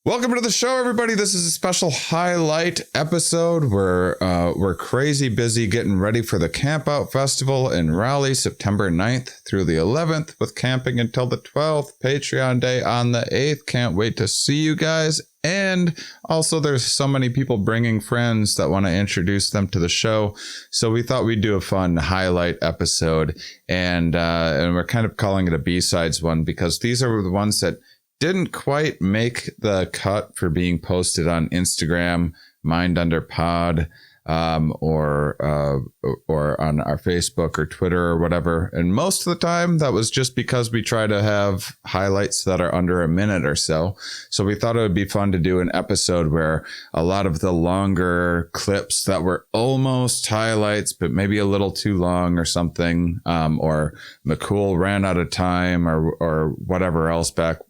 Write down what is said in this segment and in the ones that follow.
Welcome to the show, everybody. This is a special highlight episode. We're crazy busy getting ready for the Campout Festival in Raleigh, September 9th through the 11th, with camping until the 12th, Patreon Day on the 8th. Can't wait to see you guys. And also, there's so many people bringing friends that want to introduce them to the show. So we thought we'd do a fun highlight episode. And we're kind of calling it a B-sides one because these are the ones that didn't quite make the cut for being posted on Instagram, Mind Under Pod, or on our Facebook or Twitter or whatever. And most of the time, that was just because we try to have highlights that are under a minute or so. So we thought it would be fun to do an episode where a lot of the longer clips that were almost highlights, but maybe a little too long or something, or McCool ran out of time or whatever else back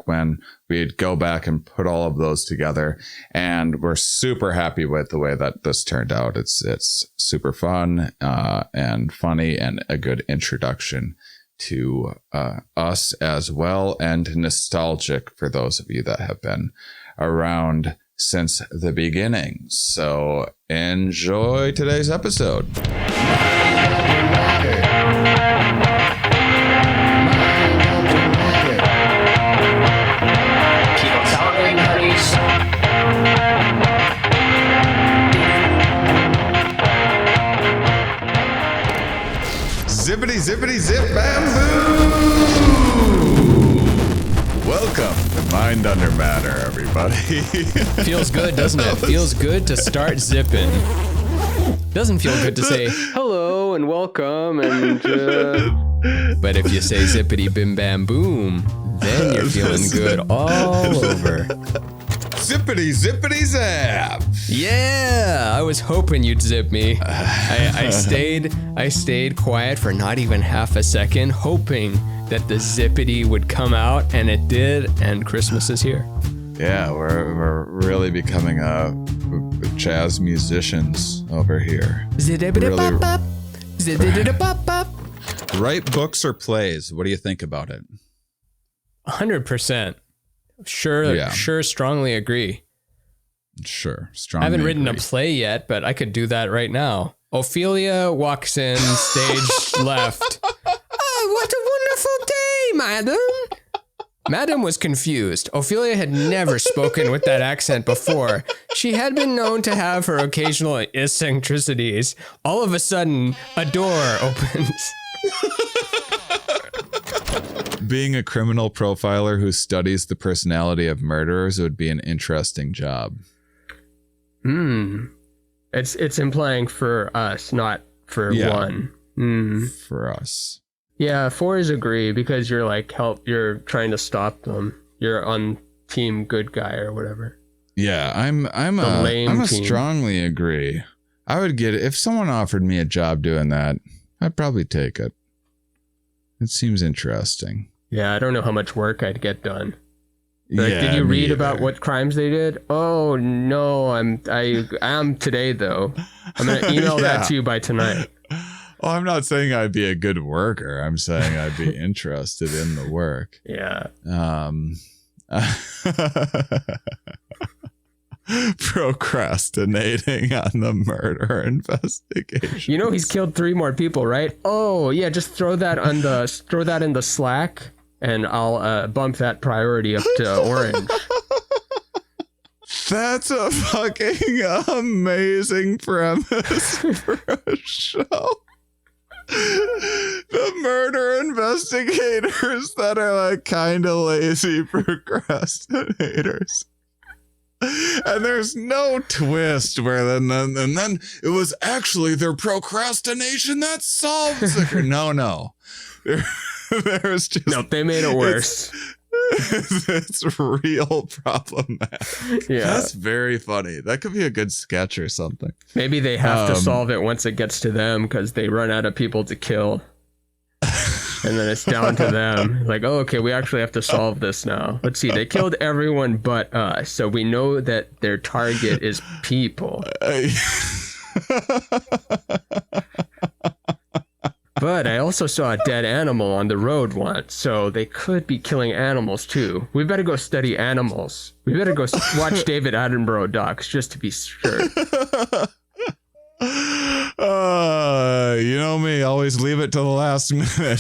when we'd go back and put all of those together. And we're super happy with the way that this turned out. It's super fun and funny and a good introduction to us as well, and nostalgic for those of you that have been around since the beginning. So enjoy today's episode. Zippity, zippity, zip, bamboo! Welcome to Mind Under Matter, everybody. Feels good, doesn't it? Feels good to start zipping. Doesn't feel good to say hello and welcome and but if you say zippity bim bam boom, then you're feeling good all over. Zippity, zippity, zap. Yeah, I was hoping you'd zip me. I stayed quiet for not even half a second, hoping that the zippity would come out, and it did, and Christmas is here. Yeah, we're really becoming jazz musicians over here. Zippity-bop-bop. Zippity-bop-bop. Write books or plays. What do you think about it? 100%. Sure, strongly agree. Sure, strongly I haven't written agree. a play yet, but I could do that right now. Ophelia walks in, stage left. Oh, what a wonderful day, madam. Madam was confused. Ophelia had never spoken with that accent before. She had been known to have her occasional eccentricities. All of a sudden, a door opens. Being a criminal profiler who studies the personality of murderers would be an interesting job. It's implying for us, not for one. For us. Yeah, fours agree because you're like you're trying to stop them. You're on team good guy or whatever. Yeah, I'm a strongly agree. I would get it if someone offered me a job doing that. I'd probably take it. It seems interesting. Yeah, I don't know how much work I'd get done. Like, did you read about what crimes they did? Oh no, I am today though. I'm gonna email that to you by tonight. Oh, I'm not saying I'd be a good worker. I'm saying I'd be interested in the work. Yeah. Procrastinating on the murder investigation. You know he's killed 3 more people, right? Oh yeah, just throw that in the Slack, and I'll bump that priority up to orange. That's a fucking amazing premise for a show. The murder investigators that are like kind of lazy procrastinators. And there's no twist where then it was actually their procrastination that solves it. No. There's just they made it worse. It's real problematic. Yeah, that's very funny. That could be a good sketch or something. Maybe they have to solve it once it gets to them because they run out of people to kill. And then it's down to them. Like, oh, okay, we actually have to solve this now. Let's see. They killed everyone but us. So we know that their target is people. But I also saw a dead animal on the road once, so they could be killing animals too. We better go study animals. We better go watch David Attenborough docs just to be sure. You know me, always leave it to the last minute.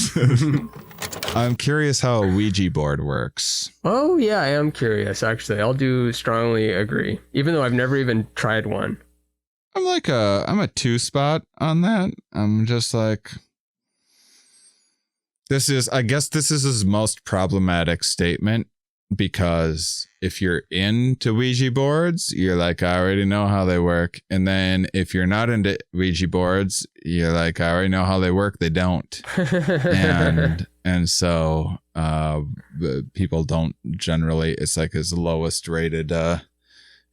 I'm curious how a Ouija board works. Oh yeah, I am curious actually. I'll do strongly agree, even though I've never even tried one. I'm a 2-spot on that. I'm just like, I guess this is his most problematic statement, because if you're into Ouija boards, you're like, I already know how they work. And then if you're not into Ouija boards, you're like, I already know how they work. They don't. and so people don't generally, it's like his lowest rated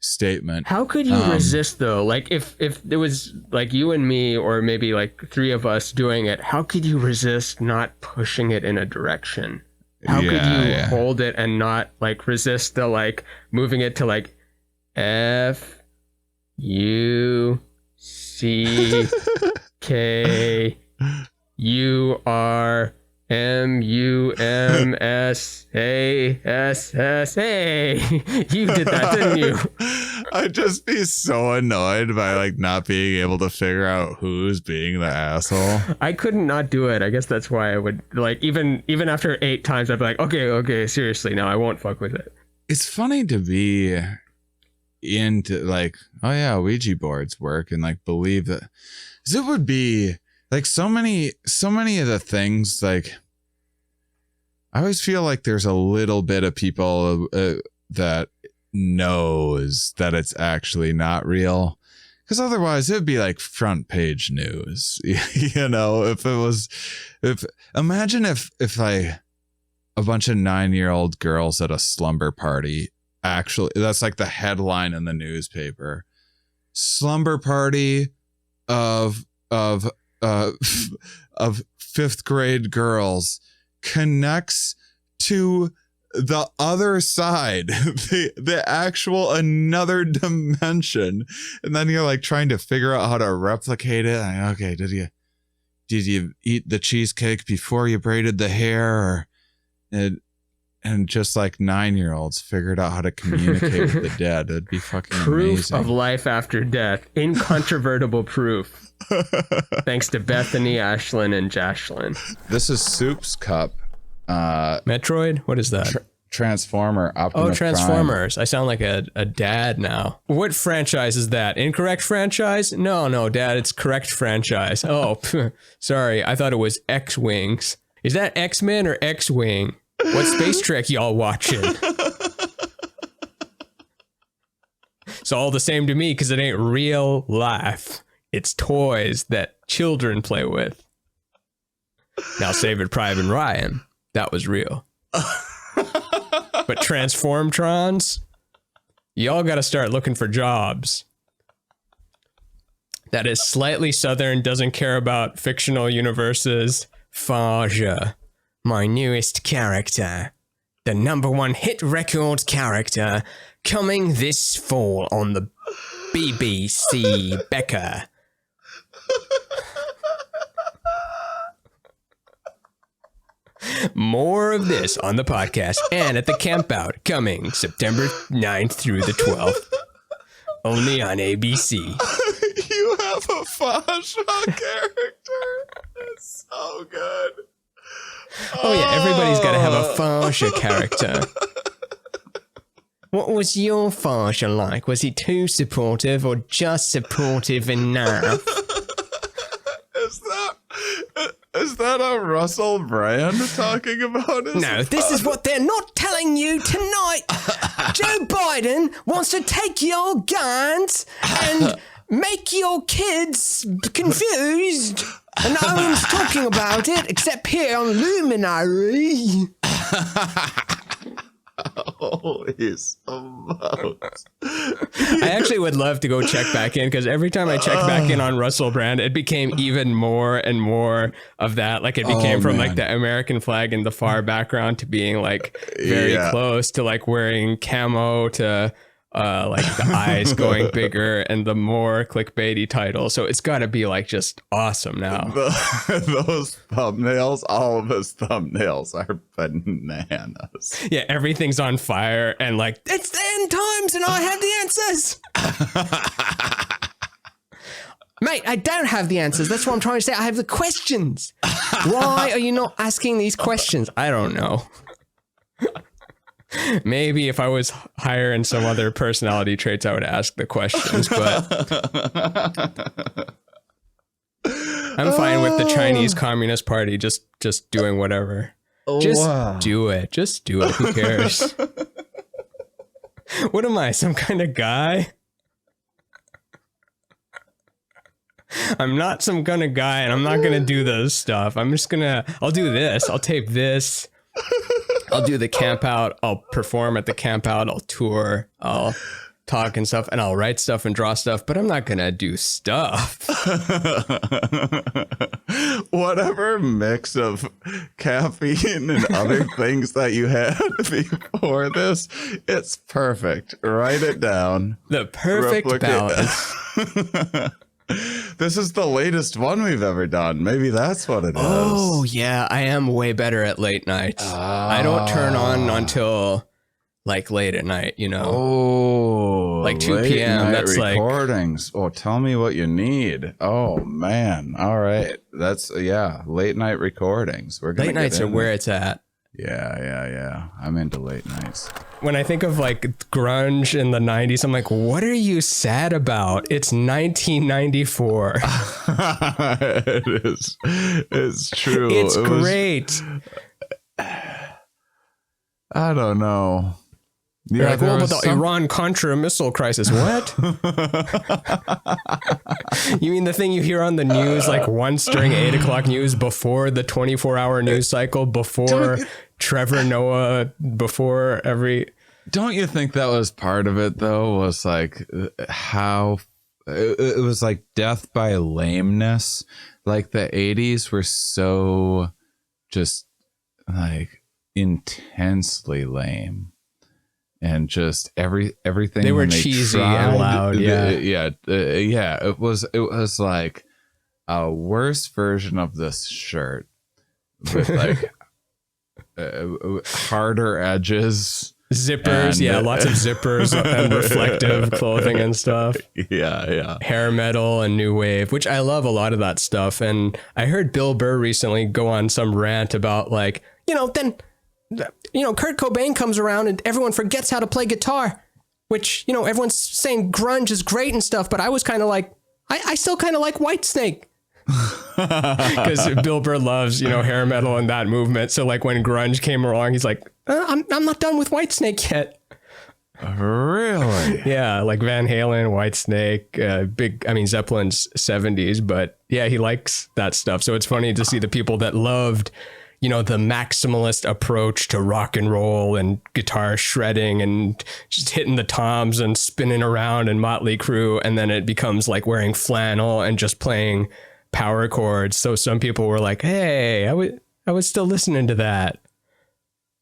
statement. How could you resist though? Like if there was like you and me, or maybe like 3 of us doing it, how could you resist not pushing it in a direction? How could you hold it and not like resist the like moving it to like F U C K U R M U M S A S S A? You did that, didn't you? I'd just be so annoyed by like not being able to figure out who's being the asshole. I couldn't not do it. I guess that's why I would like even after 8 times I'd be like, okay, seriously, no, I won't fuck with it. It's funny to be into like, oh yeah, Ouija boards work, and like believe that, 'cause it would be like so many of the things, like I always feel like there's a little bit of people that knows that it's actually not real, because otherwise it'd be like front page news. You know, imagine if a bunch of 9-year-old girls at a slumber party, actually, that's like the headline in the newspaper, slumber party of 5th grade girls connects to the other side, the actual another dimension, and then you're like trying to figure out how to replicate it. Like, okay, did you eat the cheesecake before you braided the hair, and just like 9-year-olds figured out how to communicate with the dead? It'd be fucking proof amazing. Of life after death, incontrovertible proof. Thanks to Bethany, Ashlyn, and Jashlyn. This is Soup's Cup. Metroid? What is that? Transformer. Optimus Oh, Transformers. Prime. I sound like a dad now. What franchise is that? Incorrect franchise? No, Dad, it's correct franchise. Oh, sorry. I thought it was X-Wings. Is that X-Men or X-Wing? What space trek y'all watching? It's all the same to me because it ain't real life. It's toys that children play with. Now Saving Private Ryan, that was real. But Transformtrons, y'all gotta start looking for jobs. That is slightly southern, doesn't care about fictional universes. Faja, my newest character. The #1 hit record character coming this fall on the BBC Becca. More of this on the podcast and at the Campout, coming September 9th through the 12th. Only on ABC. You have a Faja character. It's so good. Oh yeah, everybody's got to have a Faja character. What was your Faja like? Was he too supportive or just supportive enough? Is that a Russell Brand talking about his? No, this is what they're not telling you tonight. Joe Biden wants to take your guns and make your kids confused. And no one's talking about it except here on Luminary. Holy smokes. I actually would love to go check back in, because every time I check back in on Russell Brand, it became even more and more of that. Like it became from like the American flag in the far background to being like very close to like wearing camo to like the eyes going bigger and the more clickbaity title. So it's got to be like just awesome now. Those thumbnails, all of his thumbnails are bananas. Yeah, everything's on fire and like, it's the end times and I have the answers. Mate, I don't have the answers. That's what I'm trying to say. I have the questions. Why are you not asking these questions? I don't know. Maybe if I was higher in some other personality traits, I would ask the questions, but I'm fine with the Chinese Communist Party just doing whatever. Just do it. Just do it. Who cares? What am I, some kind of guy? I'm not some kind of guy, and I'm not going to do those stuff. I'll do this. I'll tape this. I'll do the Campout. I'll perform at the Campout. I'll tour. I'll talk and stuff, and I'll write stuff and draw stuff, but I'm not going to do stuff. Whatever mix of caffeine and other things that you had before this, it's perfect. Write it down. The perfect balance. This is the latest one we've ever done. Maybe that's what it is. Oh, yeah. I am way better at late nights. I don't turn on until like late at night, you know? Oh, like 2 p.m. That's recordings. Oh, tell me what you need. Oh, man. All right. That's, yeah, late night recordings. Late nights are where it's at. Yeah. I'm into late nights. When I think of like grunge in the 90s, I'm like, what are you sad about? It's 1994. It is. It's true. It's great. I don't know. Yeah, like, what about the Iran-Contra missile crisis? What? You mean the thing you hear on the news, like once during 8 o'clock news, before the 24-hour news cycle, before Trevor Noah, before every... Don't you think that was part of it, though, was like how... It was like death by lameness. Like the 80s were so just like intensely lame. And just everything they were cheesy and loud. Yeah. It was like a worse version of this shirt with like harder edges, zippers. Lots of zippers and reflective clothing and stuff. Yeah. Hair metal and new wave, which I love a lot of that stuff. And I heard Bill Burr recently go on some rant about like, Kurt Cobain comes around and everyone forgets how to play guitar, which, everyone's saying grunge is great and stuff. But I was kind of like, I still kind of like Whitesnake. Because Bill Burr loves, hair metal and that movement. So like when grunge came along, he's like, I'm not done with Whitesnake yet. Really? Yeah, like Van Halen, Whitesnake, Zeppelin's 70s. But yeah, he likes that stuff. So it's funny to see the people that loved the maximalist approach to rock and roll and guitar shredding and just hitting the toms and spinning around and Motley Crue. And then it becomes like wearing flannel and just playing power chords. So some people were like, hey, I was still listening to that.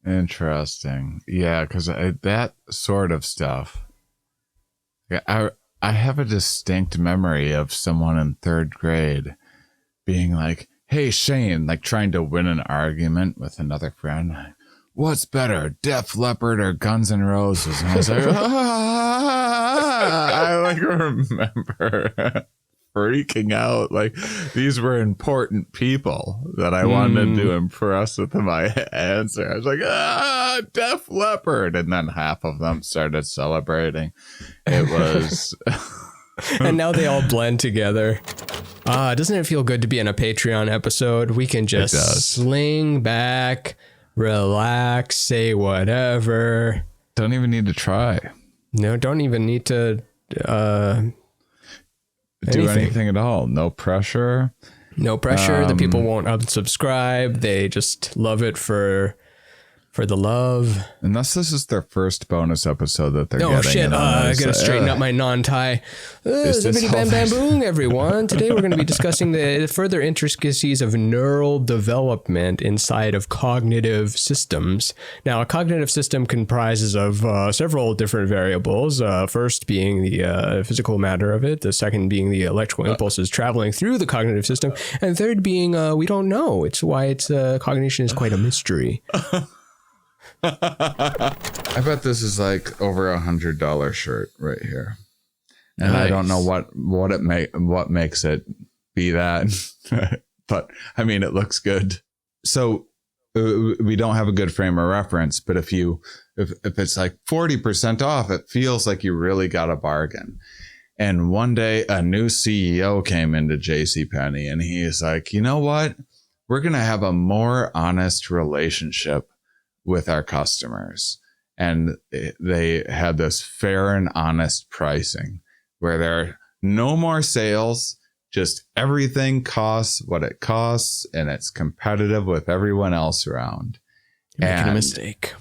Interesting. Yeah, because that sort of stuff. I have a distinct memory of someone in third grade being like, hey, Shane, like trying to win an argument with another friend. What's better, Def Leppard or Guns N' Roses? And I was like, I like remember freaking out. Like these were important people that I wanted to impress with my answer. I was like, Def Leppard. And then half of them started celebrating. It was... And now they all blend together. Doesn't it feel good to be in a Patreon episode? We can just sling back, relax, say whatever. Don't even need to try. No, don't even need to do anything at all. No pressure. No pressure. The people won't unsubscribe. They just love it for For the love. Unless this is their first bonus episode that they're getting. Oh, shit. I gotta straighten up my non-tie. Zippity bam bam boom, everyone. Today we're going to be discussing the further intricacies of neural development inside of cognitive systems. Now, a cognitive system comprises of several different variables. First being the physical matter of it. The second being the electrical impulses traveling through the cognitive system. And third being we don't know. It's why its cognition is quite a mystery. I bet this is like over $100 shirt right here, and nice. I don't know what makes it be that, but I mean it looks good. So we don't have a good frame of reference, but if it's like 40% off, it feels like you really got a bargain. And one day a new CEO came into JCPenney, and he is like, you know what? We're gonna have a more honest relationship with our customers. And they had this fair and honest pricing where there are no more sales, just everything costs what it costs, and it's competitive with everyone else around. You're making a mistake.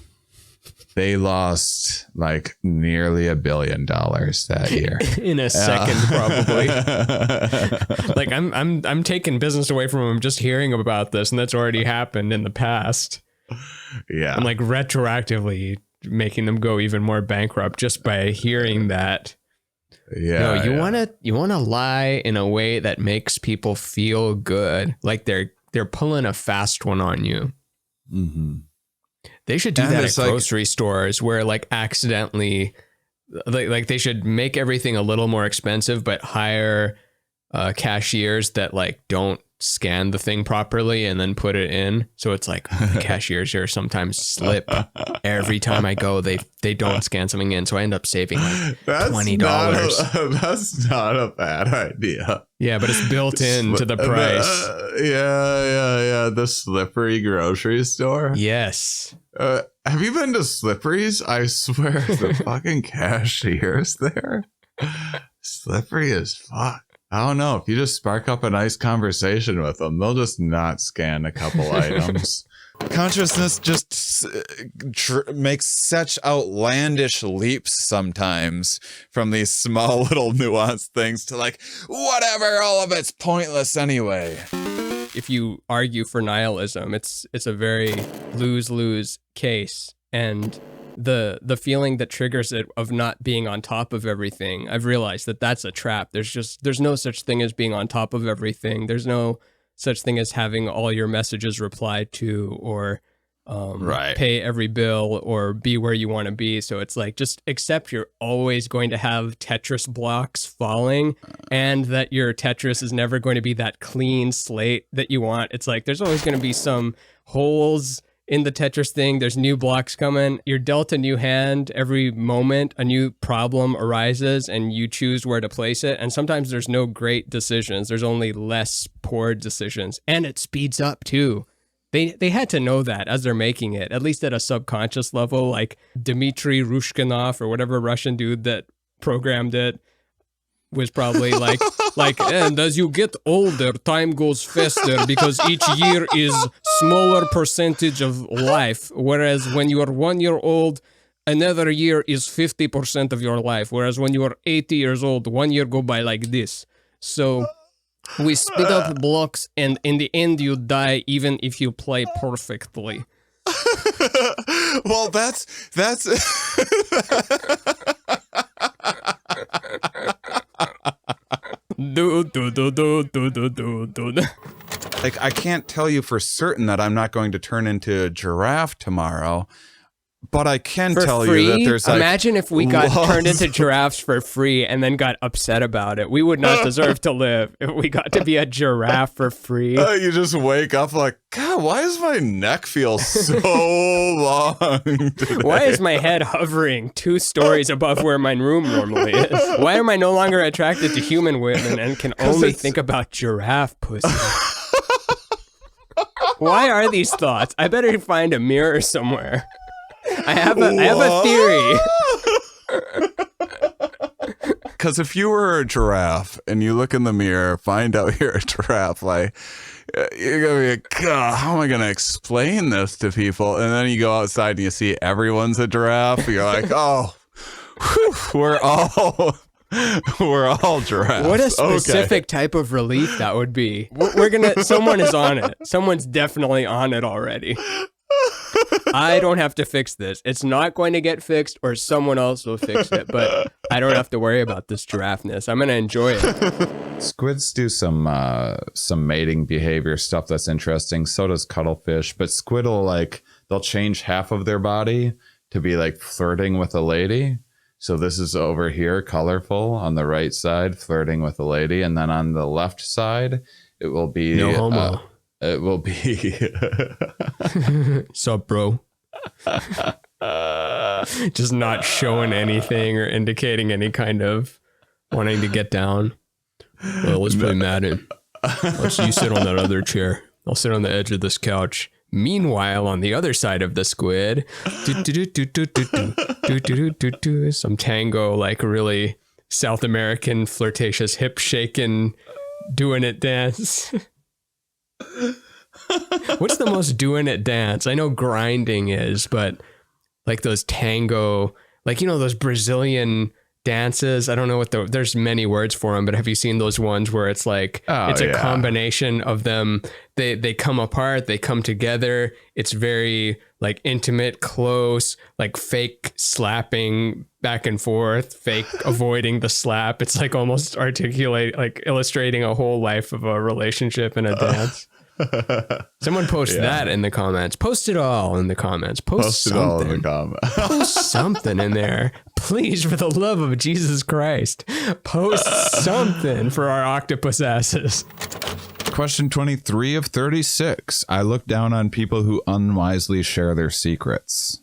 They lost like nearly $1 billion that year. In a second, probably. Like I'm taking business away from them just hearing about this, and that's already happened in the past. Yeah. I'm like retroactively making them go even more bankrupt just by hearing that. Yeah. You wanna lie in a way that makes people feel good, like they're pulling a fast one on you. Mm-hmm. They should do that at grocery stores where like accidentally, like they should make everything a little more expensive, but hire cashiers that like don't scan the thing properly and then put it in. So it's like the cashiers here sometimes slip. Every time I go, they don't scan something in. So I end up saving like $20. That's not a bad idea. Yeah, but it's built into the price. Yeah. The slippery grocery store. Yes. Have you been to Slippery's? I swear the fucking cashiers there. Slippery as fuck. I don't know. If you just spark up a nice conversation with them, they'll just not scan a couple items. Consciousness just makes such outlandish leaps sometimes from these small little nuanced things to like, whatever, all of it's pointless anyway. If you argue for nihilism, it's a very lose-lose case. And the feeling that triggers it of not being on top of everything, I've realized that that's a trap. There's no such thing as being on top of everything. There's no such thing as having all your messages replied to, or pay every bill, or be where you want to be. So it's like, just accept you're always going to have Tetris blocks falling, and that your Tetris is never going to be that clean slate that you want. It's like, there's always going to be some holes in the Tetris thing. There's new blocks coming. You're dealt a new hand every moment. A new problem arises and you choose where to place it. And sometimes there's no great decisions. There's only less poor decisions. And it speeds up too. They had to know that as they're making it, at least at a subconscious level. Like Dmitry Rushkinov or whatever Russian dude that programmed it was probably like, and as you get older, time goes faster because each year is smaller percentage of life. Whereas when you are 1 year old, another year is 50% of your life. Whereas when you are 80 years old, 1 year go by like this. So we speed up blocks, and in the end you die even if you play perfectly. Well, that's like, I can't tell you for certain that I'm not going to turn into a giraffe tomorrow, but I can tell you that there's like, imagine if we got turned into giraffes for free and then got upset about it. We would not deserve to live if we got to be a giraffe for free. You just wake up like, God, why does my neck feel so long today? Why is my head hovering 2 stories above where my room normally is? Why am I no longer attracted to human women and can only think about giraffe pussy? Why are these thoughts? I better find a mirror somewhere. I have a theory. Because if you were a giraffe and you look in the mirror, find out you're a giraffe, like, you're gonna be like, God, how am I gonna explain this to people? And then you go outside and you see everyone's a giraffe. You're like, oh, whew, we're all giraffes. What a specific type of relief that would be. Someone is on it. Someone's definitely on it already. I don't have to fix this. It's not going to get fixed, or someone else will fix it, but I don't have to worry about this giraffeness. I'm going to enjoy it. Squids do some mating behavior stuff that's interesting. So does cuttlefish, but squid will they'll change half of their body to be like flirting with a lady. So this is over here, colorful on the right side, flirting with a lady, and then on the left side, it will be no homo. It will be Sup, bro? Just not showing anything or indicating any kind of wanting to get down. Well, let's play Madden. You sit on that other chair. I'll sit on the edge of this couch. Meanwhile, on the other side of the squid, some tango, like really South American flirtatious hip shaking, doing it dance. What's the most doing it dance? I know grinding is, but like those tango, like, you know, those Brazilian dances. I don't know there's many words for them, but have you seen those ones where it's like, it's a combination of them. They come apart, they come together. It's very like intimate, close, like fake slapping back and forth, fake avoiding the slap. It's like almost like illustrating a whole life of a relationship in a dance. Someone post that in the comments. Post it all in the comments. Post something. It all in the comments. Post something in there. Please, for the love of Jesus Christ. Post something for our octopus asses. Question 23 of 36. I look down on people who unwisely share their secrets.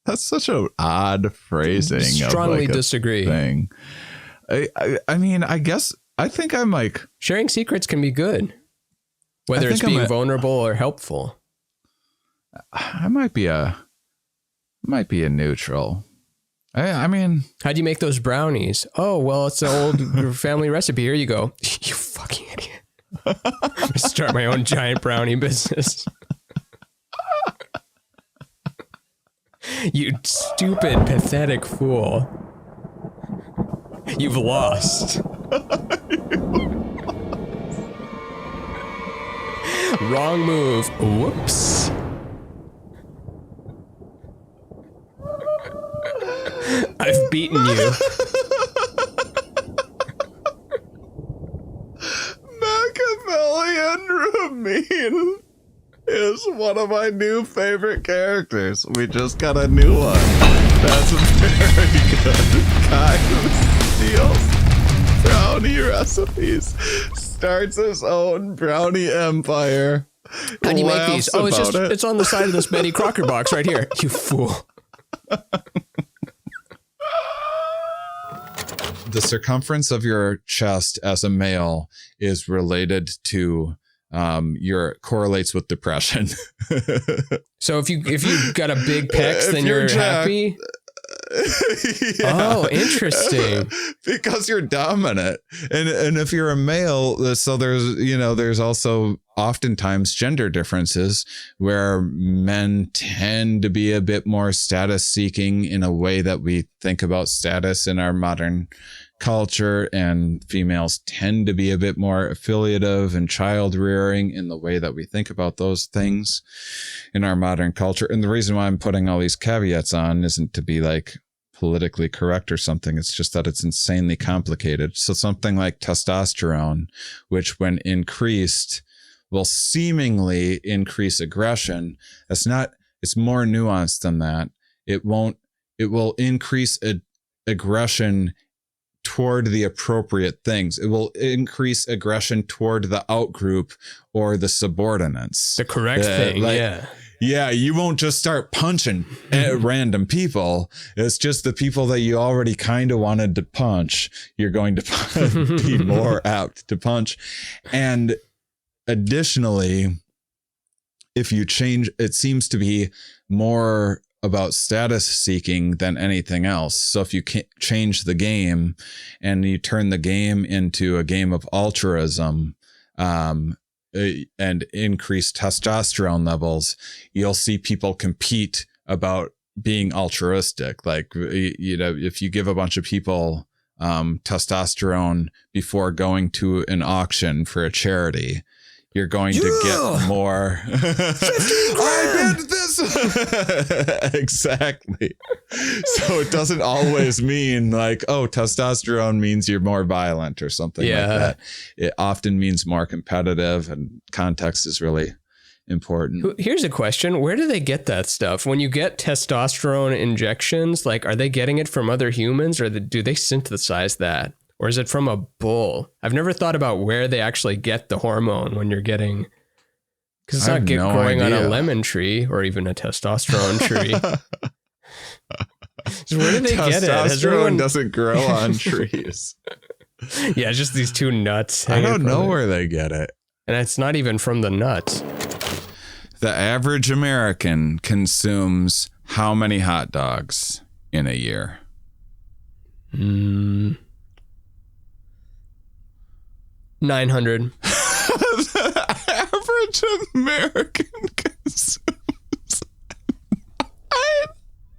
That's such an odd phrasing. Strongly disagree. Thing. I mean, I guess I think I'm like, sharing secrets can be good. Whether it's being vulnerable or helpful. I might be a neutral. I mean, how'd you make those brownies? Oh, well, it's an old family recipe. Here you go. You fucking idiot. I'm gonna start my own giant brownie business. You stupid, pathetic fool. You've lost. Wrong move. Whoops. I've beaten you. Machiavellian Ramin is one of my new favorite characters. We just got a new one. That's very good. Guy who steals brownie recipes, starts his own brownie empire. How do you make these? Oh, it's on the side of this Betty Crocker box right here. You fool. The circumference of your chest as a male is related to your correlates with depression. So if you got a big pecs, then you're happy. Yeah. Oh, interesting. Because you're dominant, and if you're a male, so there's also oftentimes gender differences where men tend to be a bit more status seeking in a way that we think about status in our modern culture, and females tend to be a bit more affiliative and child rearing in the way that we think about those things in our modern culture. And the reason why I'm putting all these caveats on isn't to be like politically correct or something. It's just that it's insanely complicated. So something like testosterone, which when increased will seemingly increase aggression. It's more nuanced than that. It will increase aggression toward the appropriate things. It will increase aggression toward the outgroup or the subordinates. The correct thing, yeah. Yeah, you won't just start punching at random people. It's just the people that you already kind of wanted to punch. You're going to be more apt to punch. And additionally, if you change, it seems to be more about status seeking than anything else. So if you can't change the game and you turn the game into a game of altruism, and increased testosterone levels, you'll see people compete about being altruistic. Like, you know, if you give a bunch of people testosterone before going to an auction for a charity, you're going to get more. I bid this. Exactly. So it doesn't always mean like, oh, testosterone means you're more violent or something like that. It often means more competitive, and context is really important. Here's a question. Where do they get that stuff? When you get testosterone injections, like, are they getting it from other humans, or do they synthesize that? Or is it from a bull? I've never thought about where they actually get the hormone when you're getting, because it's not growing on a lemon tree or even a testosterone tree. So where do they get it? Testosterone doesn't grow on trees. Yeah, just these two nuts. I don't know where they get it. And it's not even from the nuts. The average American consumes how many hot dogs in a year? 900. The average American consumes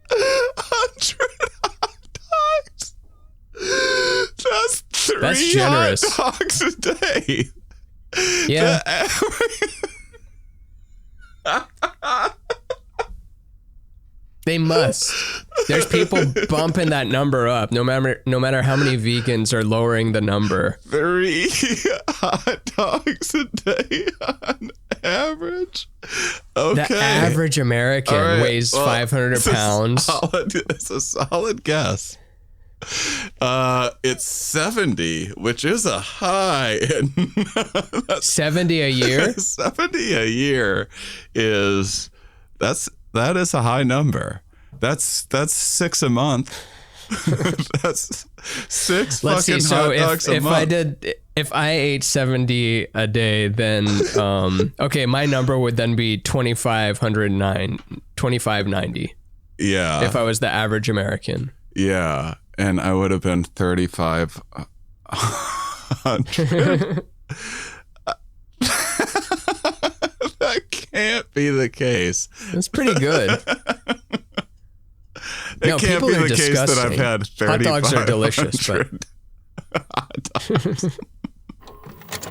900 hot dogs. That's 3 generous. hot dogs a day. Yeah. They must. There's people bumping that number up, no matter how many vegans are lowering the number. 3 hot dogs a day on average. Okay. The average American weighs 500 pounds. It's a solid guess. It's 70, which is a high. 70 a year? 70 a year that is a high number. That's 6 a month. That's 6 Let's fucking see. So hot dogs a month. if I ate 70 a day, then okay, my number would then be 2590. Yeah. If I was the average American. Yeah. And I would have been 3,500. That can't be the case. That's pretty good. It can't be the case that I've had 3,500 hot dogs are delicious, but hot dogs.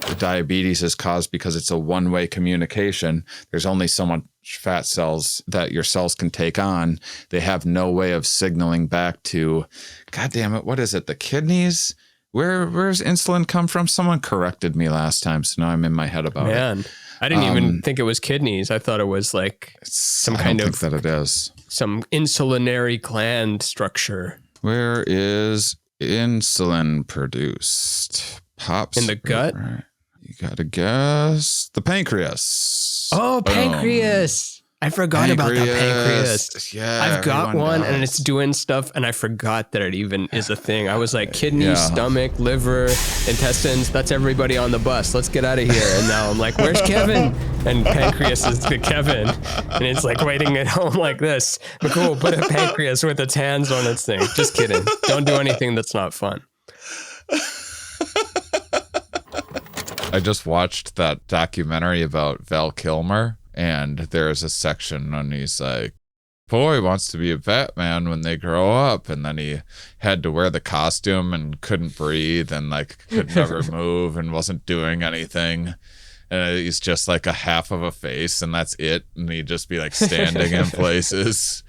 The diabetes is caused because it's a one-way communication. There's only so much fat cells that your cells can take on. They have no way of signaling back to, God damn it, what is it? The kidneys? Where's insulin come from? Someone corrected me last time, so now I'm in my head about it. Man, I didn't even think it was kidneys. I thought it was like some kind of, I don't think that it is. Some insulinary gland structure. Where is insulin produced? Pops in the gut. Right. You gotta guess the pancreas. Oh, pancreas! I forgot about that pancreas. Yeah, I've got one, and it's doing stuff, and I forgot that it even is a thing. I was like, kidney, stomach, liver, intestines. That's everybody on the bus. Let's get out of here. And now I'm like, where's Kevin? And pancreas is the Kevin, and it's like waiting at home like this. But cool, put a pancreas with its hands on its thing. Just kidding. Don't do anything that's not fun. I just watched that documentary about Val Kilmer, and there's a section when he's like, boy wants to be a Batman when they grow up, and then he had to wear the costume and couldn't breathe and like could never move and wasn't doing anything, and he's just like a half of a face and that's it, and he'd just be like standing in places.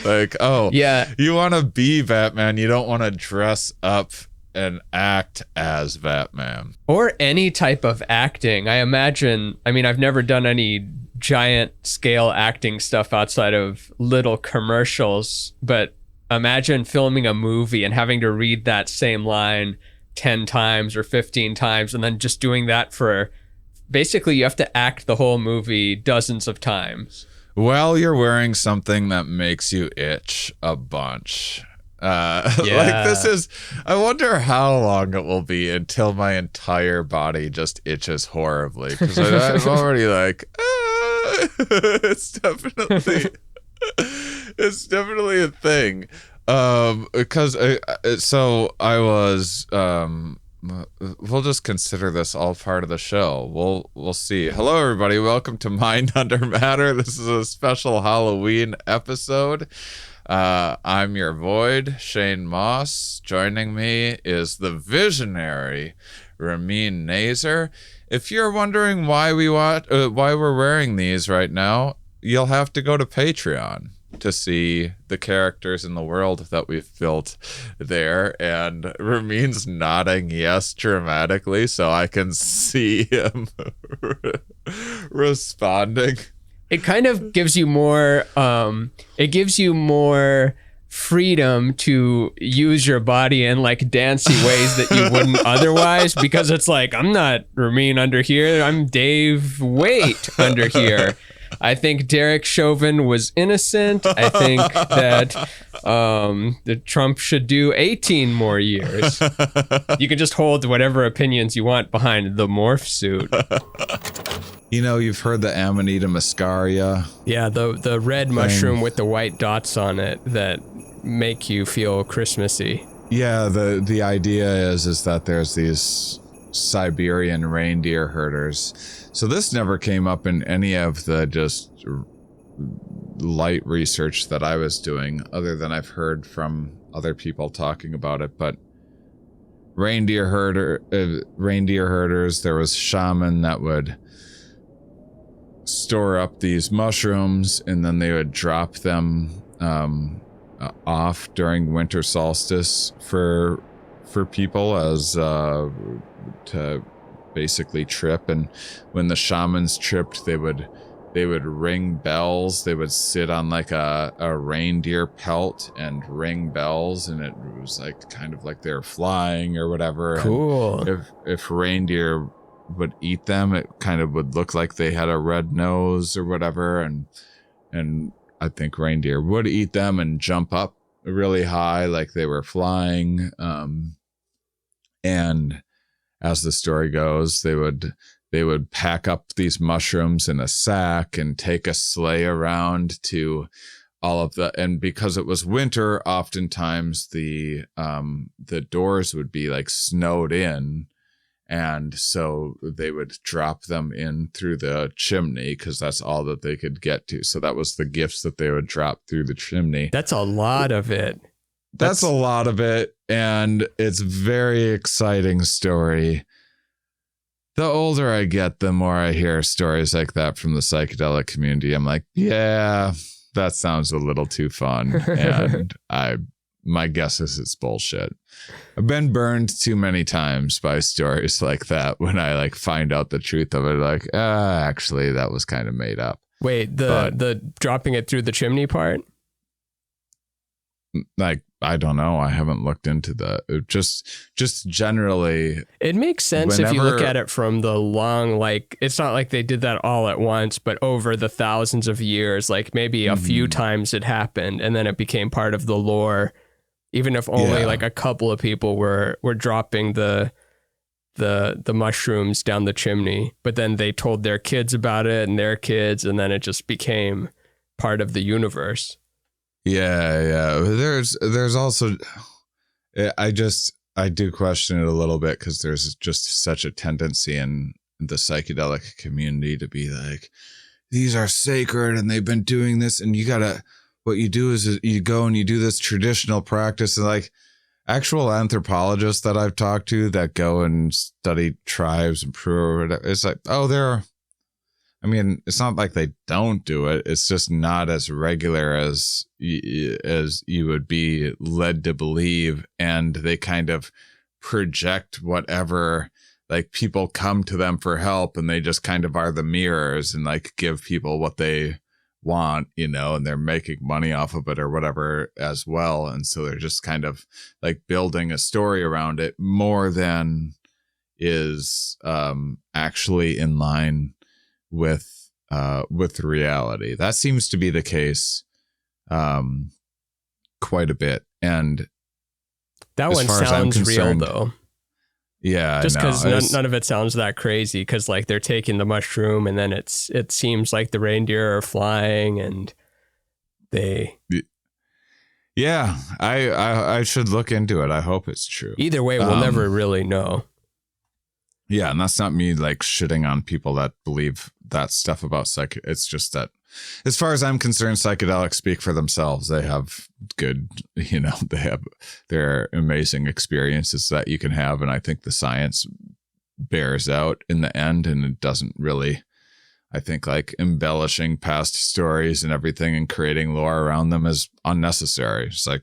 Like, oh yeah, you want to be Batman, you don't want to dress up and act as Batman. Or any type of acting. I imagine, I mean, I've never done any giant scale acting stuff outside of little commercials, but imagine filming a movie and having to read that same line 10 times or 15 times and then just doing that for, basically you have to act the whole movie dozens of times. Well, you're wearing something that makes you itch a bunch. Like this is, I wonder how long it will be until my entire body just itches horribly, because I'm already like, it's definitely a thing. Because so I was we'll just consider this all part of the show. We'll see. Hello, everybody. Welcome to Mind Under Matter. This is a special Halloween episode. I'm your Void, Shane Mauss. Joining me is the visionary Ramin Nazer. If you're wondering why why we're wearing these right now, you'll have to go to Patreon to see the characters in the world that we've built there. And Ramin's nodding yes dramatically, so I can see him responding. It kind of gives you more freedom to use your body in like dancey ways that you wouldn't otherwise, because it's like, I'm not Ramin under here, I'm Dave Waite under here. I think Derek Chauvin was innocent. I think that the Trump should do 18 more years. You can just hold whatever opinions you want behind the morph suit. You know, you've heard the Amanita Muscaria. Yeah, the red mushroom with the white dots on it that make you feel Christmassy. Yeah, the idea is that there's these Siberian reindeer herders. So this never came up in any of the just light research that I was doing, other than I've heard from other people talking about it. But reindeer herders, there was shaman that would store up these mushrooms, and then they would drop them off during winter solstice for people as to basically trip. And when the shamans tripped, they would ring bells. They would sit on like a reindeer pelt and ring bells, and it was like kind of like they were flying or whatever. Cool. And if reindeer would eat them, it kind of would look like they had a red nose or whatever, and I think reindeer would eat them and jump up really high like they were flying. And as the story goes, they would pack up these mushrooms in a sack and take a sleigh around to all of and because it was winter, oftentimes the doors would be like snowed in, and so they would drop them in through the chimney because that's all that they could get to. So that was the gifts that they would drop through the chimney. That's a lot of it. That's a lot of it, and it's a very exciting story. The older I get, the more I hear stories like that from the psychedelic community. I'm like, yeah, that sounds a little too fun. And my guess is it's bullshit. I've been burned too many times by stories like that when I like find out the truth of it. Like, actually, that was kind of made up. Wait, the dropping it through the chimney part? Like, I don't know. I haven't looked into just generally. It makes sense if you look at it from the long, like, it's not like they did that all at once, but over the thousands of years, like maybe a few times it happened and then it became part of the lore, even if only like a couple of people were dropping the mushrooms down the chimney, but then they told their kids about it and their kids, and then it just became part of the universe. Yeah. There's also, I do question it a little bit because there's just such a tendency in the psychedelic community to be like, these are sacred and they've been doing this, and what you do is you go and you do this traditional practice. And like actual anthropologists that I've talked to that go and study tribes and Peru or whatever, it's like, it's not like they don't do it. It's just not as regular as you would be led to believe. And they kind of project whatever, like people come to them for help and they just kind of are the mirrors and like give people what they want, and they're making money off of it or whatever as well. And so they're just kind of like building a story around it more than is actually in line with reality. That seems to be the case quite a bit. And that one sounds real though. Yeah, just because none of it sounds that crazy, because like they're taking the mushroom and then it seems like the reindeer are flying and they. Yeah, I should look into it. I hope it's true. Either way, we'll never really know. Yeah, and that's not me like shitting on people that believe that stuff about psych. It's just that, as far as I'm concerned, psychedelics speak for themselves. They have good, they have their amazing experiences that you can have, and I think the science bears out in the end, and it doesn't really. I think like embellishing past stories and everything and creating lore around them is unnecessary. It's like,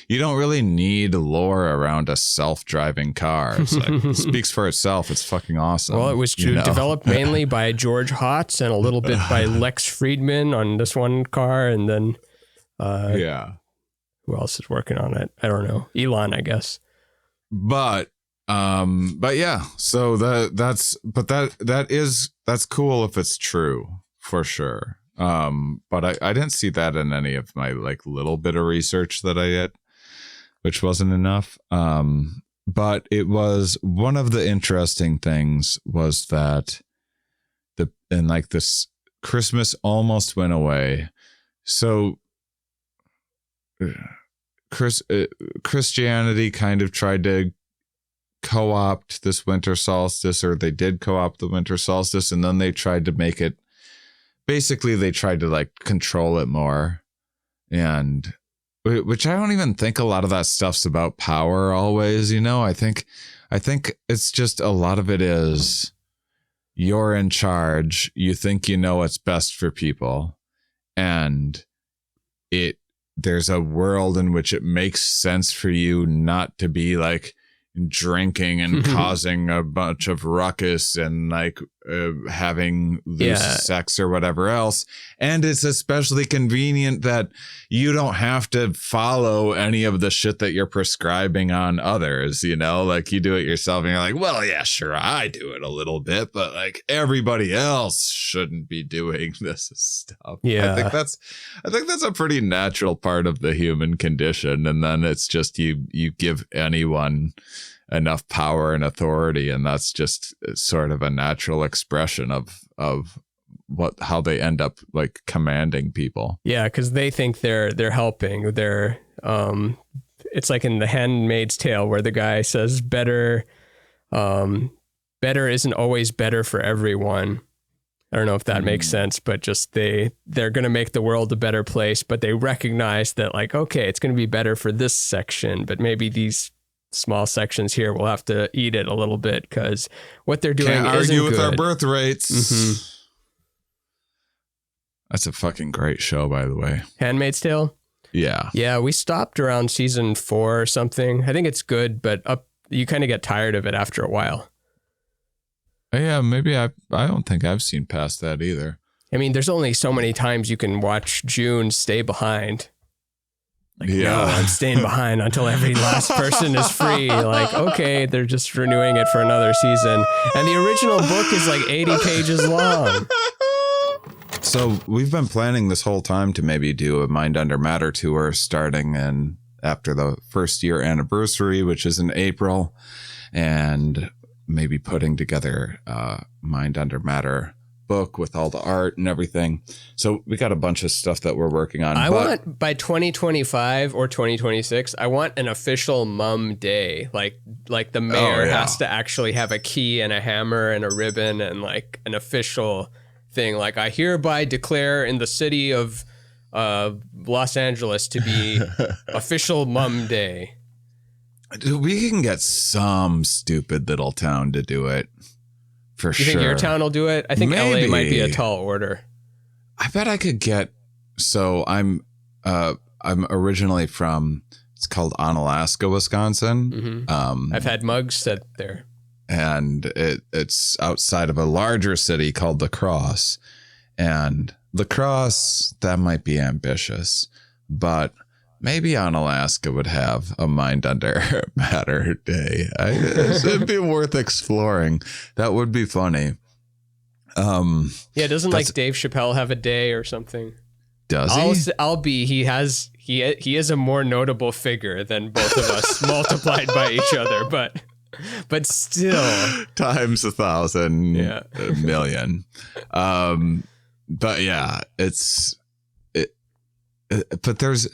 you don't really need lore around a self-driving car. It's like, it speaks for itself. It's fucking awesome. Well, it was developed mainly by George Hotz and a little bit by Lex Friedman on this one car. And then, who else is working on it? I don't know. Elon, I guess. But yeah, so that's cool if it's true, for sure. But I didn't see that in any of my like little bit of research that I did, which wasn't enough. But it was one of the interesting things was that this Christmas almost went away. So Christianity kind of tried to co-opt this winter solstice, or they did co-opt the winter solstice, and then they tried to make it, basically they tried to like control it more, and which I don't even think a lot of that stuff's about power always, I think it's just a lot of it is you're in charge, you think you know what's best for people, and there's a world in which it makes sense for you not to be like drinking and causing a bunch of ruckus and like having loose sex or whatever else. And it's especially convenient that you don't have to follow any of the shit that you're prescribing on others, like you do it yourself and you're like, well, yeah, sure, I do it a little bit, but like everybody else shouldn't be doing this stuff. Yeah. I think that's a pretty natural part of the human condition. And then it's just you give anyone enough power and authority, and that's just sort of a natural expression of how they end up like commanding people. Yeah, because they think they're helping. They're it's like in The Handmaid's Tale where the guy says better isn't always better for everyone. I don't know if that makes sense, but just they're going to make the world a better place, but they recognize that like, okay, it's going to be better for this section, but maybe these small sections here will have to eat it a little bit because what they're doing can't isn't argue with good. our birth rates. Mm-hmm. That's a fucking great show, by the way. Handmaid's Tale? Yeah, we stopped around season 4 or something. I think it's good, but you kind of get tired of it after a while. Yeah, maybe I don't think I've seen past that either. I mean, there's only so many times you can watch June stay behind. Like, no, I'm staying behind until every last person is free. Like, okay, they're just renewing it for another season. And the original book is like 80 pages long. So we've been planning this whole time to maybe do a Mind Under Matter tour starting after the first year anniversary, which is in April, and maybe putting together a Mind Under Matter book with all the art and everything. So we got a bunch of stuff that we're working on. I want by 2025 or 2026, I want an official mum day. Like the mayor has to actually have a key and a hammer and a ribbon and like an official thing. Like I hereby declare in the city of Los Angeles to be official mum day. Dude, we can get some stupid little town to do it. For sure. You think your town will do it? I think Maybe. LA might be a tall order. I bet I could get. So I'm originally from. It's called Onalaska, Wisconsin. Mm-hmm. I've had mugs set there, and it's outside of a larger city called La Crosse, and La Crosse, that might be ambitious, but maybe Onalaska would have a Mind Under Matter day. It'd be worth exploring. That would be funny. Yeah, doesn't like Dave Chappelle have a day or something? Does he? I'll be. He is a more notable figure than both of us multiplied by each other, but still times 1,000, yeah, a million. But yeah, But there's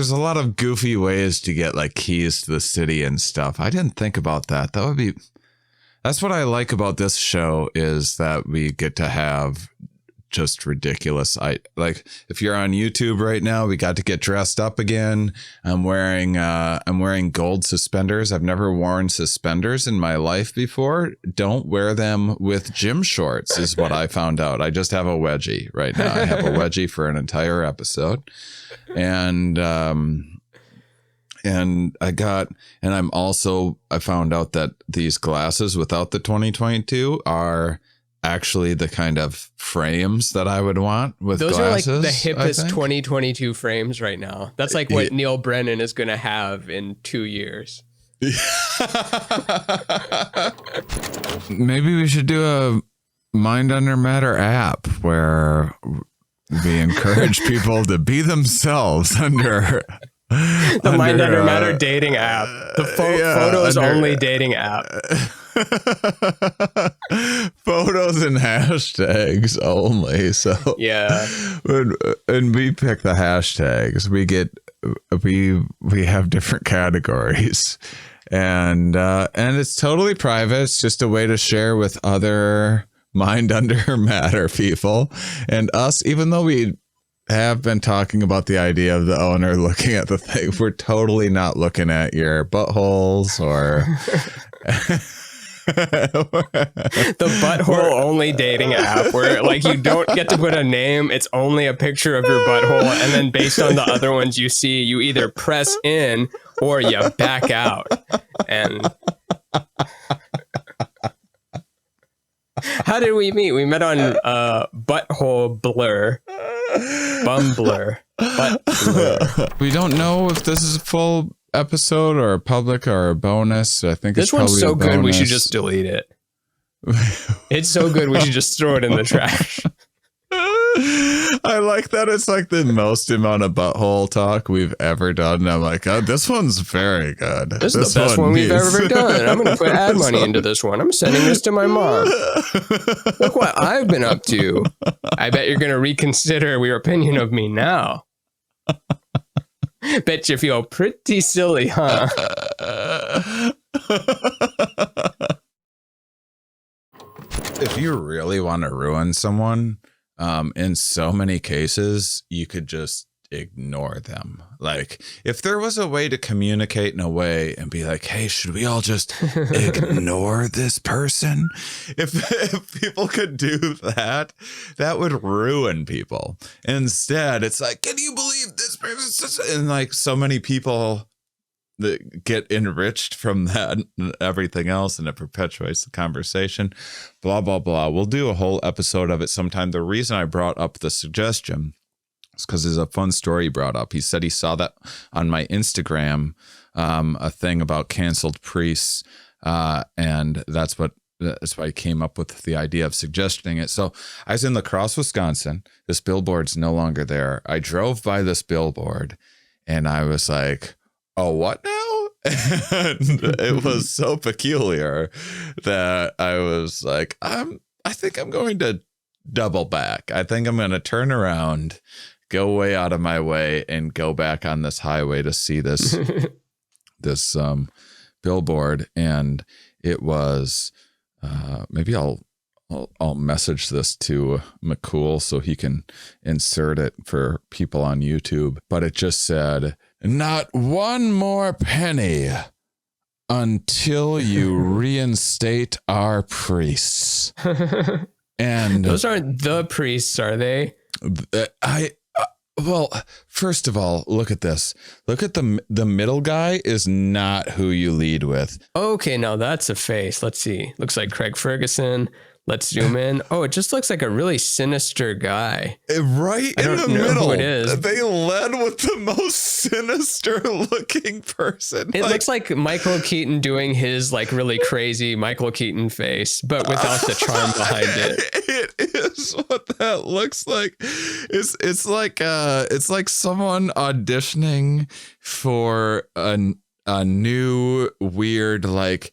a lot of goofy ways to get like keys to the city and stuff. I didn't think about that. That's what I like about this show is that we get to have just ridiculous. Like if you're on YouTube right now, we got to get dressed up again. I'm wearing gold suspenders. I've never worn suspenders in my life before. Don't wear them with gym shorts is what I found out. I just have a wedgie right now. I have a wedgie for an entire episode. And I found out that these glasses without the 2022 are actually the kind of frames that I would want with those glasses. Those are like the hippest 2022 frames right now. That's like what Neil Brennan is going to have in 2 years. Maybe we should do a Mind Under Matter app where we encourage people to be themselves under the Mind Under Matter dating app, the photos only dating app. Photos and hashtags only. So yeah, and we pick the hashtags. We have different categories, and it's totally private. It's just a way to share with other Mind Under Matter people and us. Even though we have been talking about the idea of the owner looking at the thing, we're totally not looking at your buttholes or. The butthole only dating app where like you don't get to put a name, it's only a picture of your butthole, and then based on the other ones you see, you either press in or you back out. And how did we meet? We met on Butthole Blur. Bumbler. Butt Blur. We don't know if this is a full episode or a public or a bonus. I think this one's so good we should just delete it. It's so good we should just throw it in the trash. I like that it's like the most amount of butthole talk we've ever done. And I'm like, oh, this one's very good. This is the best one we've ever done. I'm going to put ad money into this one. I'm sending this to my mom. Look what I've been up to. I bet you're going to reconsider your opinion of me now. Bet you feel pretty silly, huh? If you really want to ruin someone, in so many cases, you could just ignore them. Like, if there was a way to communicate in a way and be like, hey, should we all just ignore this person? If people could do that, that would ruin people. Instead, it's like, can you believe this person? And like so many people that get enriched from that and everything else, and it perpetuates the conversation, blah, blah, blah. We'll do a whole episode of it sometime. The reason I brought up the suggestion is because there's a fun story he brought up. He said he saw that on my Instagram, a thing about canceled priests, and that's why he came up with the idea of suggesting it. So I was in La Crosse, Wisconsin. This billboard's no longer there. I drove by this billboard and I was like, oh, what now? And it was so peculiar that I was like, I think I'm going to double back. I think I'm going to turn around, go way out of my way, and go back on this highway to see this this billboard. And it was maybe I'll message this to McCool so he can insert it for people on YouTube. But it just said, not one more penny until you reinstate our priests. And those aren't the priests, are they? Well, first of all, look at this. Look at the middle guy is not who you lead with. Okay, now that's a face. Let's see. Looks like Craig Ferguson. Let's zoom in. Oh, it just looks like a really sinister guy. Right in the middle. Who it is. They led with the most sinister looking person. It looks like Michael Keaton doing his like really crazy Michael Keaton face, but without the charm behind it. It is what that looks like. It's like someone auditioning for a new weird like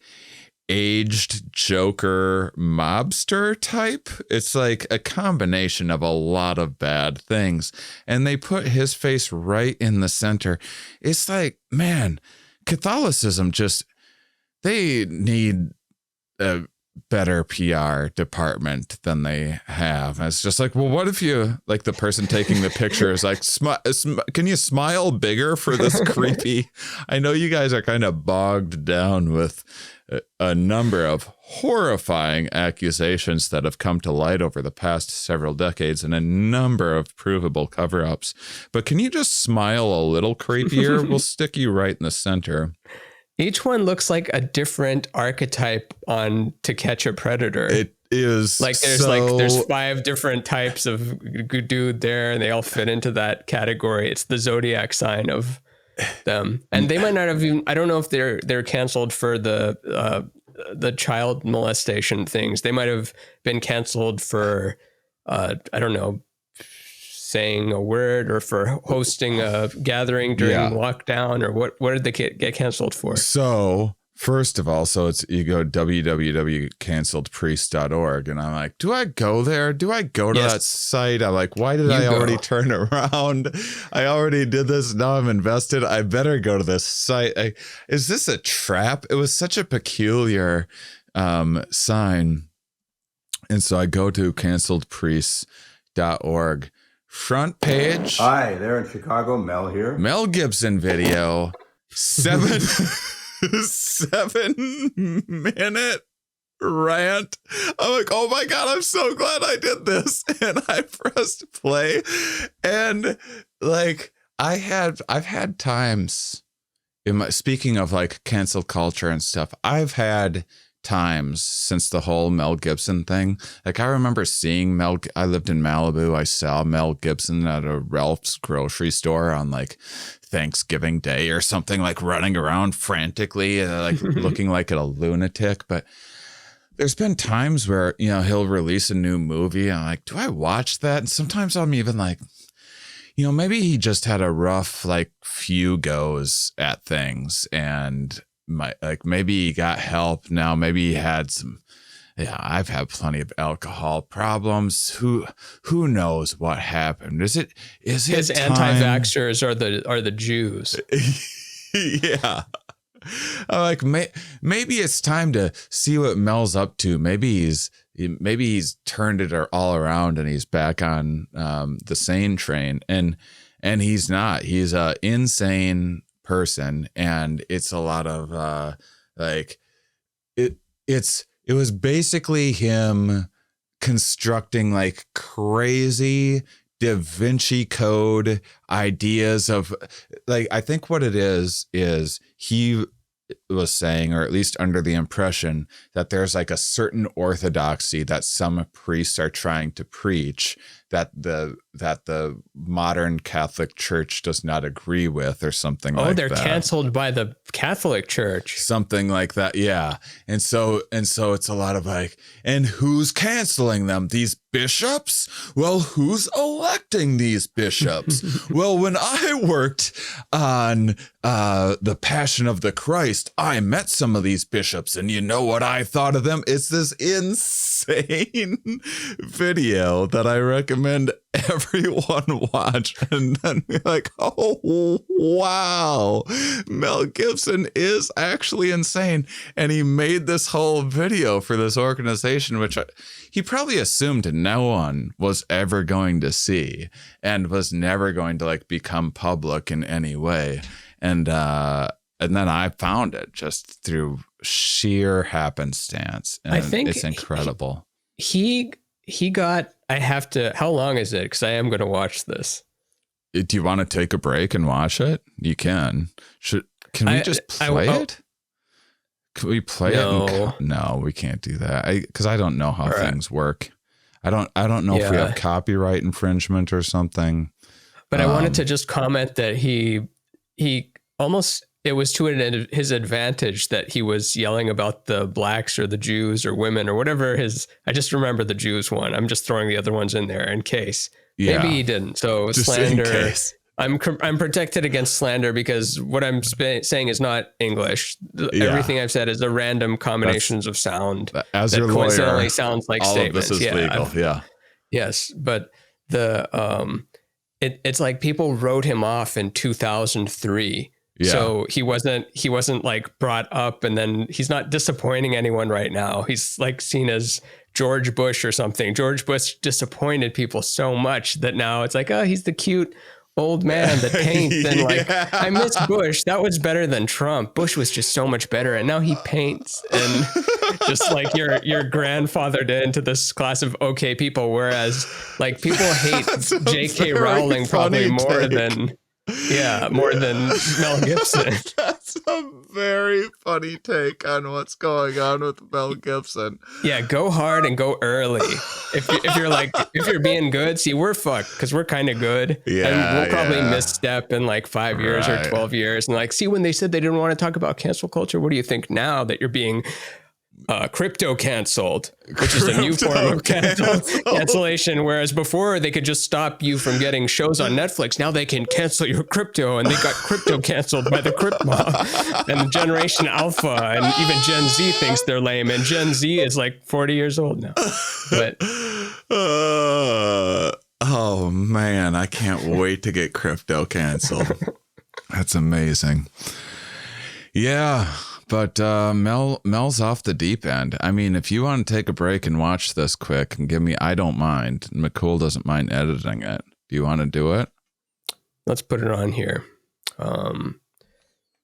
aged Joker mobster type. It's like a combination of a lot of bad things, and they put his face right in the center. It's like, man, Catholicism just, they need better PR department than they have. And it's just like, well, what if you, like, the person taking the picture is like, can you smile bigger for this creepy? I know you guys are kind of bogged down with a number of horrifying accusations that have come to light over the past several decades and a number of provable cover-ups. But can you just smile a little creepier? We'll stick you right in the center. Each one looks like a different archetype on To Catch a Predator. It is like there's 5 different types of dude there, and they all fit into that category. It's the zodiac sign of them, and they might not have even. I don't know if they're canceled for the child molestation things. They might have been canceled for I don't know, saying a word or for hosting a gathering during lockdown, or what did they get canceled for? So first of all, you go www.canceledpriest.org, and I'm like, do I go there? Do I go to that site? I'm like, why did I already turn around? I already did this. Now I'm invested. I better go to this site. Is this a trap? It was such a peculiar sign. And so I go to canceledpriests.org. Front page. Hi, there in Chicago. Mel here. Mel Gibson video. 7 minute rant. I'm like, oh my God, I'm so glad I did this. And I pressed play. And like, I've had times speaking of like cancel culture and stuff, I've had times since the whole Mel Gibson thing. Like, I remember seeing I lived in Malibu. I saw Mel Gibson at a Ralph's grocery store on like Thanksgiving Day or something, like running around frantically and like looking like a lunatic. But there's been times where, you know, he'll release a new movie and I'm like, do I watch that? And sometimes I'm even like, you know, maybe he just had a rough like few goes at things, and maybe he got help now. Maybe he had some. Yeah, I've had plenty of alcohol problems. Who knows what happened? Is it his anti-vaxxers are the Jews? Yeah. I'm like, maybe it's time to see what Mel's up to. Maybe he's turned it all around and he's back on the sane train, and he's not. He's a insane person, and it's a lot of it was basically him constructing like crazy Da Vinci Code ideas of, like, I think what it is he was saying, or at least under the impression, that there's like a certain orthodoxy that some priests are trying to preach that the modern Catholic Church does not agree with, or something like that. Oh, they're canceled by the Catholic Church. Something like that, yeah. And so it's a lot of like, and who's canceling them? These bishops? Well, who's electing these bishops? Well, when I worked on the Passion of the Christ, I met some of these bishops, and you know what I thought of them? It's this insane video that I recommend everyone watch, and then be like, oh wow, Mel Gibson is actually insane, and he made this whole video for this organization, which he probably assumed no one was ever going to see and was never going to like become public in any way. And then I found it just through sheer happenstance, and I think it's incredible. He got, how long is it? Because I am going to watch this. Do you want to take a break and watch it? You can. Can we just play it? Can we play it? No, we can't do that. Because I don't know how things work. I don't know if we have copyright infringement or something. But I wanted to just comment that he almost, it was to his advantage that he was yelling about the blacks or the Jews or women or whatever I just remember the Jews one. I'm just throwing the other ones in there in case. Yeah. Maybe he didn't. So just slander. I'm protected against slander because what I'm saying is not English. Everything I've said is a random combinations of sound as that your coincidentally lawyer, sounds like all statements. Of this is legal. Yeah. Yes, but the it's like people wrote him off in 2003. Yeah. So he wasn't like brought up, and then he's not disappointing anyone right now. He's like seen as George Bush or something. George Bush disappointed people so much that now it's like, oh, he's the cute old man that paints. And like, I miss Bush. That was better than Trump. Bush was just so much better. And now he paints, and just like you're grandfathered into this class of okay people. Whereas like people hate J.K. Rowling probably more than Mel Gibson. That's a very funny take on what's going on with Mel Gibson. Yeah, go hard and go early. If you're being good, see, we're fucked because we're kind of good. Yeah, and we'll probably misstep in like 5 years or 12 years. And like, see, when they said they didn't want to talk about cancel culture, what do you think now that you're being crypto canceled, which is a new form of cancellation? Whereas before they could just stop you from getting shows on Netflix. Now they can cancel your crypto, and they got crypto canceled by the Crypt Mob and Generation Alpha, and even Gen Z thinks they're lame, and Gen Z is like 40 years old now. But oh man, I can't wait to get crypto canceled. That's amazing. Yeah. But Mel's off the deep end. I mean, if you want to take a break and watch this quick and give me, I don't mind. McCool doesn't mind editing it. Do you want to do it? Let's put it on here.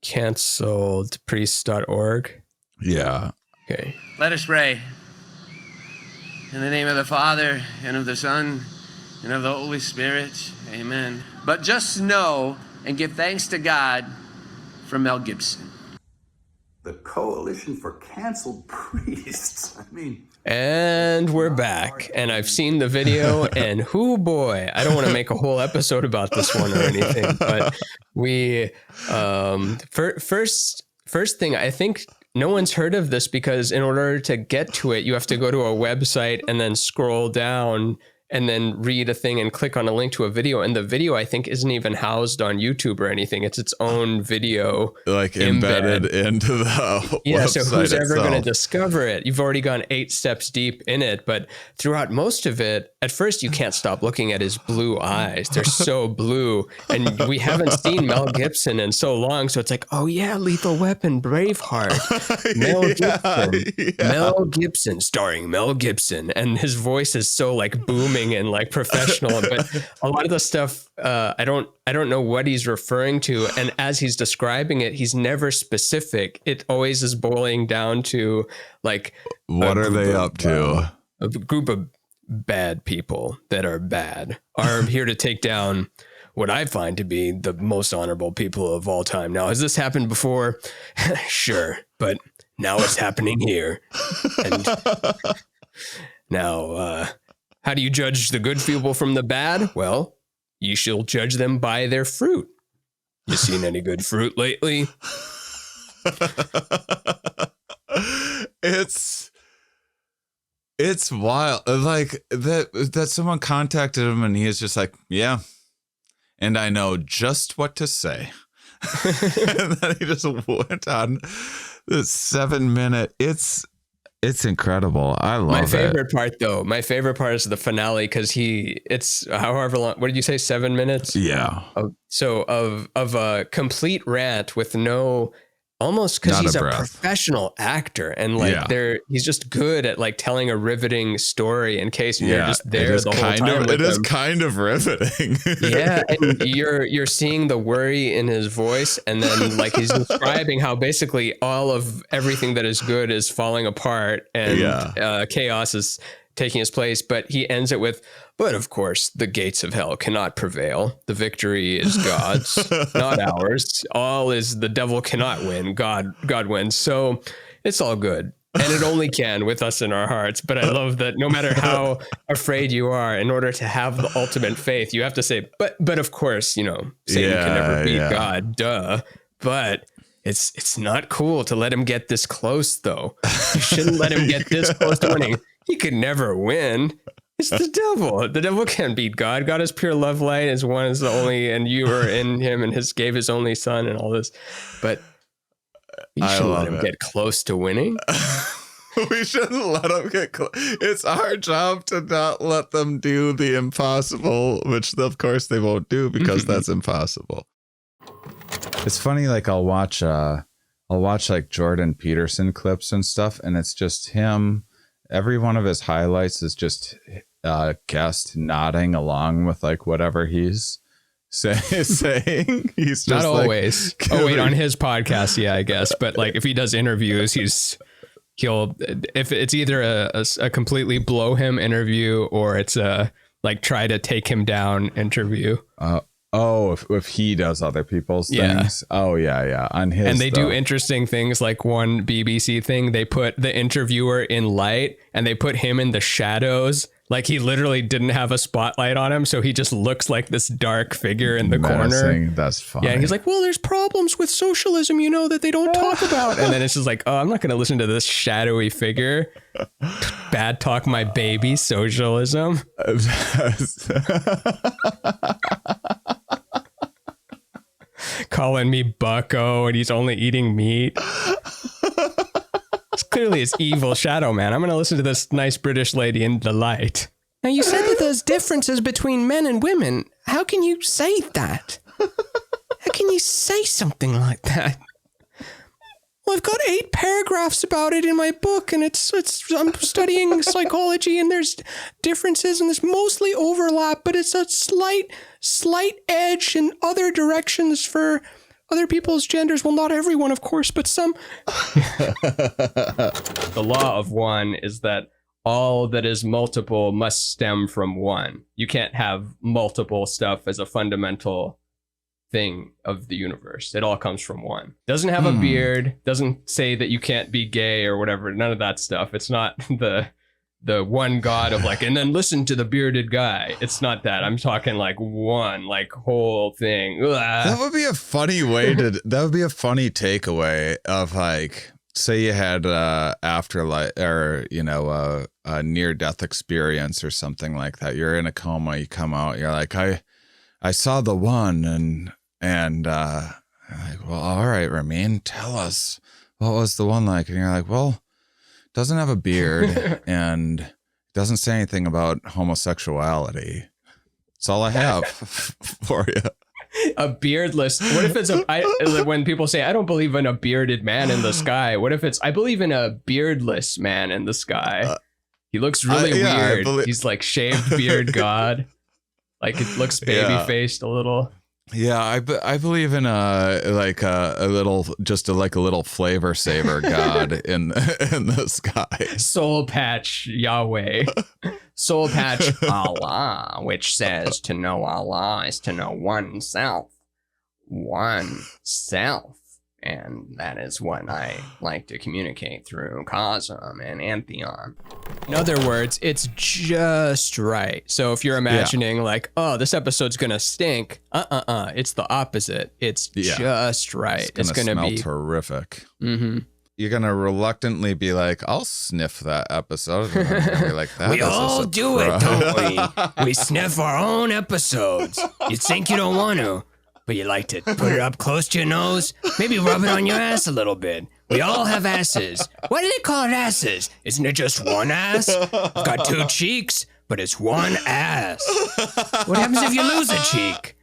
Canceledpriest.org. Yeah. Okay. Let us pray. In the name of the Father, and of the Son, and of the Holy Spirit. Amen. But just know and give thanks to God for Mel Gibson. The Coalition for Canceled Priests. I mean... And we're back. And I've seen the video, and whoo boy, I don't want to make a whole episode about this one or anything, but we, first thing, I think no one's heard of this because in order to get to it, you have to go to a website and then scroll down and then read a thing and click on a link to a video. And the video, I think, isn't even housed on YouTube or anything. It's its own video. Like embedded into the website so who's ever going to itself. discover it? You've already gone 8 steps deep in it. But throughout most of it, at first, you can't stop looking at his blue eyes. They're so blue. And we haven't seen Mel Gibson in so long. So it's like, oh, yeah, Lethal Weapon, Braveheart, Mel Gibson. Yeah. Mel Gibson, starring Mel Gibson. And his voice is so like booming and like professional, but a lot of the stuff I don't know what he's referring to, and as he's describing it, he's never specific. It always is boiling down to like, what are they up to? A group of bad people that are bad are here to take down what I find to be the most honorable people of all time. Now, has this happened before? Sure, but now it's happening here. And now, how do you judge the good people from the bad? Well, you shall judge them by their fruit. You seen any good fruit lately? It's wild. Like that someone contacted him and he is just like, yeah, and I know just what to say. And then he just went on this 7-minute. It's incredible. I love it. My favorite part, though, is the finale because it's however long. What did you say? 7 minutes? Yeah. Of a complete rant with no, almost because he's a professional actor and like he's just good at like telling a riveting story in case you're just there the whole time. It is kind of riveting. Yeah, and you're seeing the worry in his voice, and then like he's describing how basically all of everything that is good is falling apart and chaos is taking his place. But he ends it with, but of course the gates of hell cannot prevail. The victory is God's, not ours. All is the devil cannot win. God wins. So it's all good. And it only can with us in our hearts. But I love that no matter how afraid you are, in order to have the ultimate faith, you have to say, but of course, Satan can never beat God, duh. But it's not cool to let him get this close, though. You shouldn't let him get this close to winning. He could never win. It's the devil. The devil can't beat God. God is pure love light, is one is the only, and you are in him and gave his only son and all this. But you shouldn't let him get close to winning. We shouldn't let them get close. It's our job to not let them do the impossible, which of course they won't do because that's impossible. It's funny, like I'll watch like Jordan Peterson clips and stuff, and it's just him. Every one of his highlights is just guest nodding along with like whatever he's saying. He's just not like, always. Oh wait, on his podcast, yeah, I guess. But like if he does interviews, he'll if it's either a completely blow him interview or it's a like try to take him down interview. If he does other people's things. Oh yeah. On his, and they do interesting things. Like one BBC thing, they put the interviewer in light and they put him in the shadows. Like he literally didn't have a spotlight on him, so he just looks like this dark figure in the corner. That's funny. Yeah, and he's like, well, there's problems with socialism, that they don't talk about. And then it's just like, oh, I'm not going to listen to this shadowy figure. Bad talk my baby, socialism. Calling me bucko and he's only eating meat. It's clearly his evil shadow man. I'm going to listen to this nice British lady in the light. Now, you said that there's differences between men and women. How can you say that? How can you say something like that? Well, I've got 8 paragraphs about it in my book, and I'm studying psychology, and there's differences, and there's mostly overlap, but it's a slight edge in other directions for other people's genders. Well, not everyone, of course, but some. The law of one is that all that is multiple must stem from one. You can't have multiple stuff as a fundamental thing of the universe. It all comes from one. Doesn't have a beard, doesn't say that you can't be gay or whatever. None of that stuff. It's not the one God of like, and then listen to the bearded guy. It's not that. I'm talking like one, like whole thing. That would be a funny way that would be a funny takeaway of like, say you had afterlife or, a near-death experience or something like that. You're in a coma, you come out, you're like, I saw the one and like, well, all right, Ramin, tell us, what was the one like? And you're like, well, doesn't have a beard and doesn't say anything about homosexuality. That's all I have for you. A beardless. What if it's when people say, I don't believe in a bearded man in the sky. What if it's, I believe in a beardless man in the sky. He looks really weird. He's like shaved beard god. Like it looks baby-faced a little. Yeah, I believe in a little flavor saver god in the sky. Soul patch Yahweh. Soul patch Allah, which says to know Allah is to know oneself. Oneself. And that is what I like to communicate through Cosm and Antheon. In other words, it's just right. So if you're imagining like, oh, this episode's gonna stink, it's the opposite. It's just right. It's gonna smell be terrific. Mm-hmm. You're gonna reluctantly be like, I'll sniff that episode. And I'm gonna be like, that we all do it, don't we? We sniff our own episodes. You think you don't want to, but you like to put it up close to your nose, maybe rub it on your ass a little bit. We all have asses. Why do they call it asses? Isn't it just one ass? It's got 2 cheeks, but it's one ass. What happens if you lose a cheek?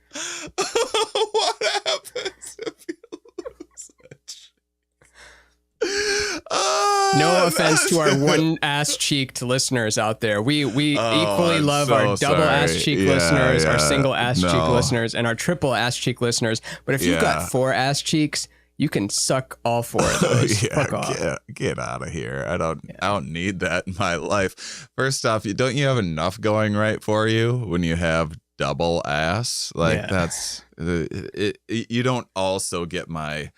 What happens if you lose a cheek? No offense to our one ass cheeked listeners out there. We equally love our double ass cheek listeners, our single ass cheek listeners, and our triple ass cheek listeners. But if you've got 4 ass cheeks, you can suck all 4 of those. Fuck off. Get out of here. I don't need that in my life. First off, don't you have enough going right for you when you have double ass? Like that's you don't also get my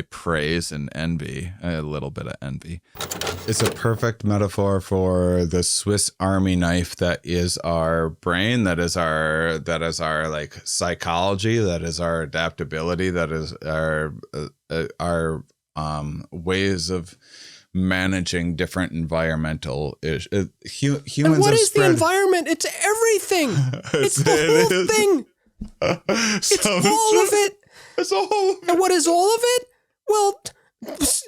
praise and envy, a little bit of envy. It's a perfect metaphor for the Swiss Army knife that is our brain, that is our like psychology, that is our adaptability, that is our ways of managing different environmental issues. Humans. And what is the environment? It's everything. It's the whole thing. It's all of it. It's all. And what is all of it? Well,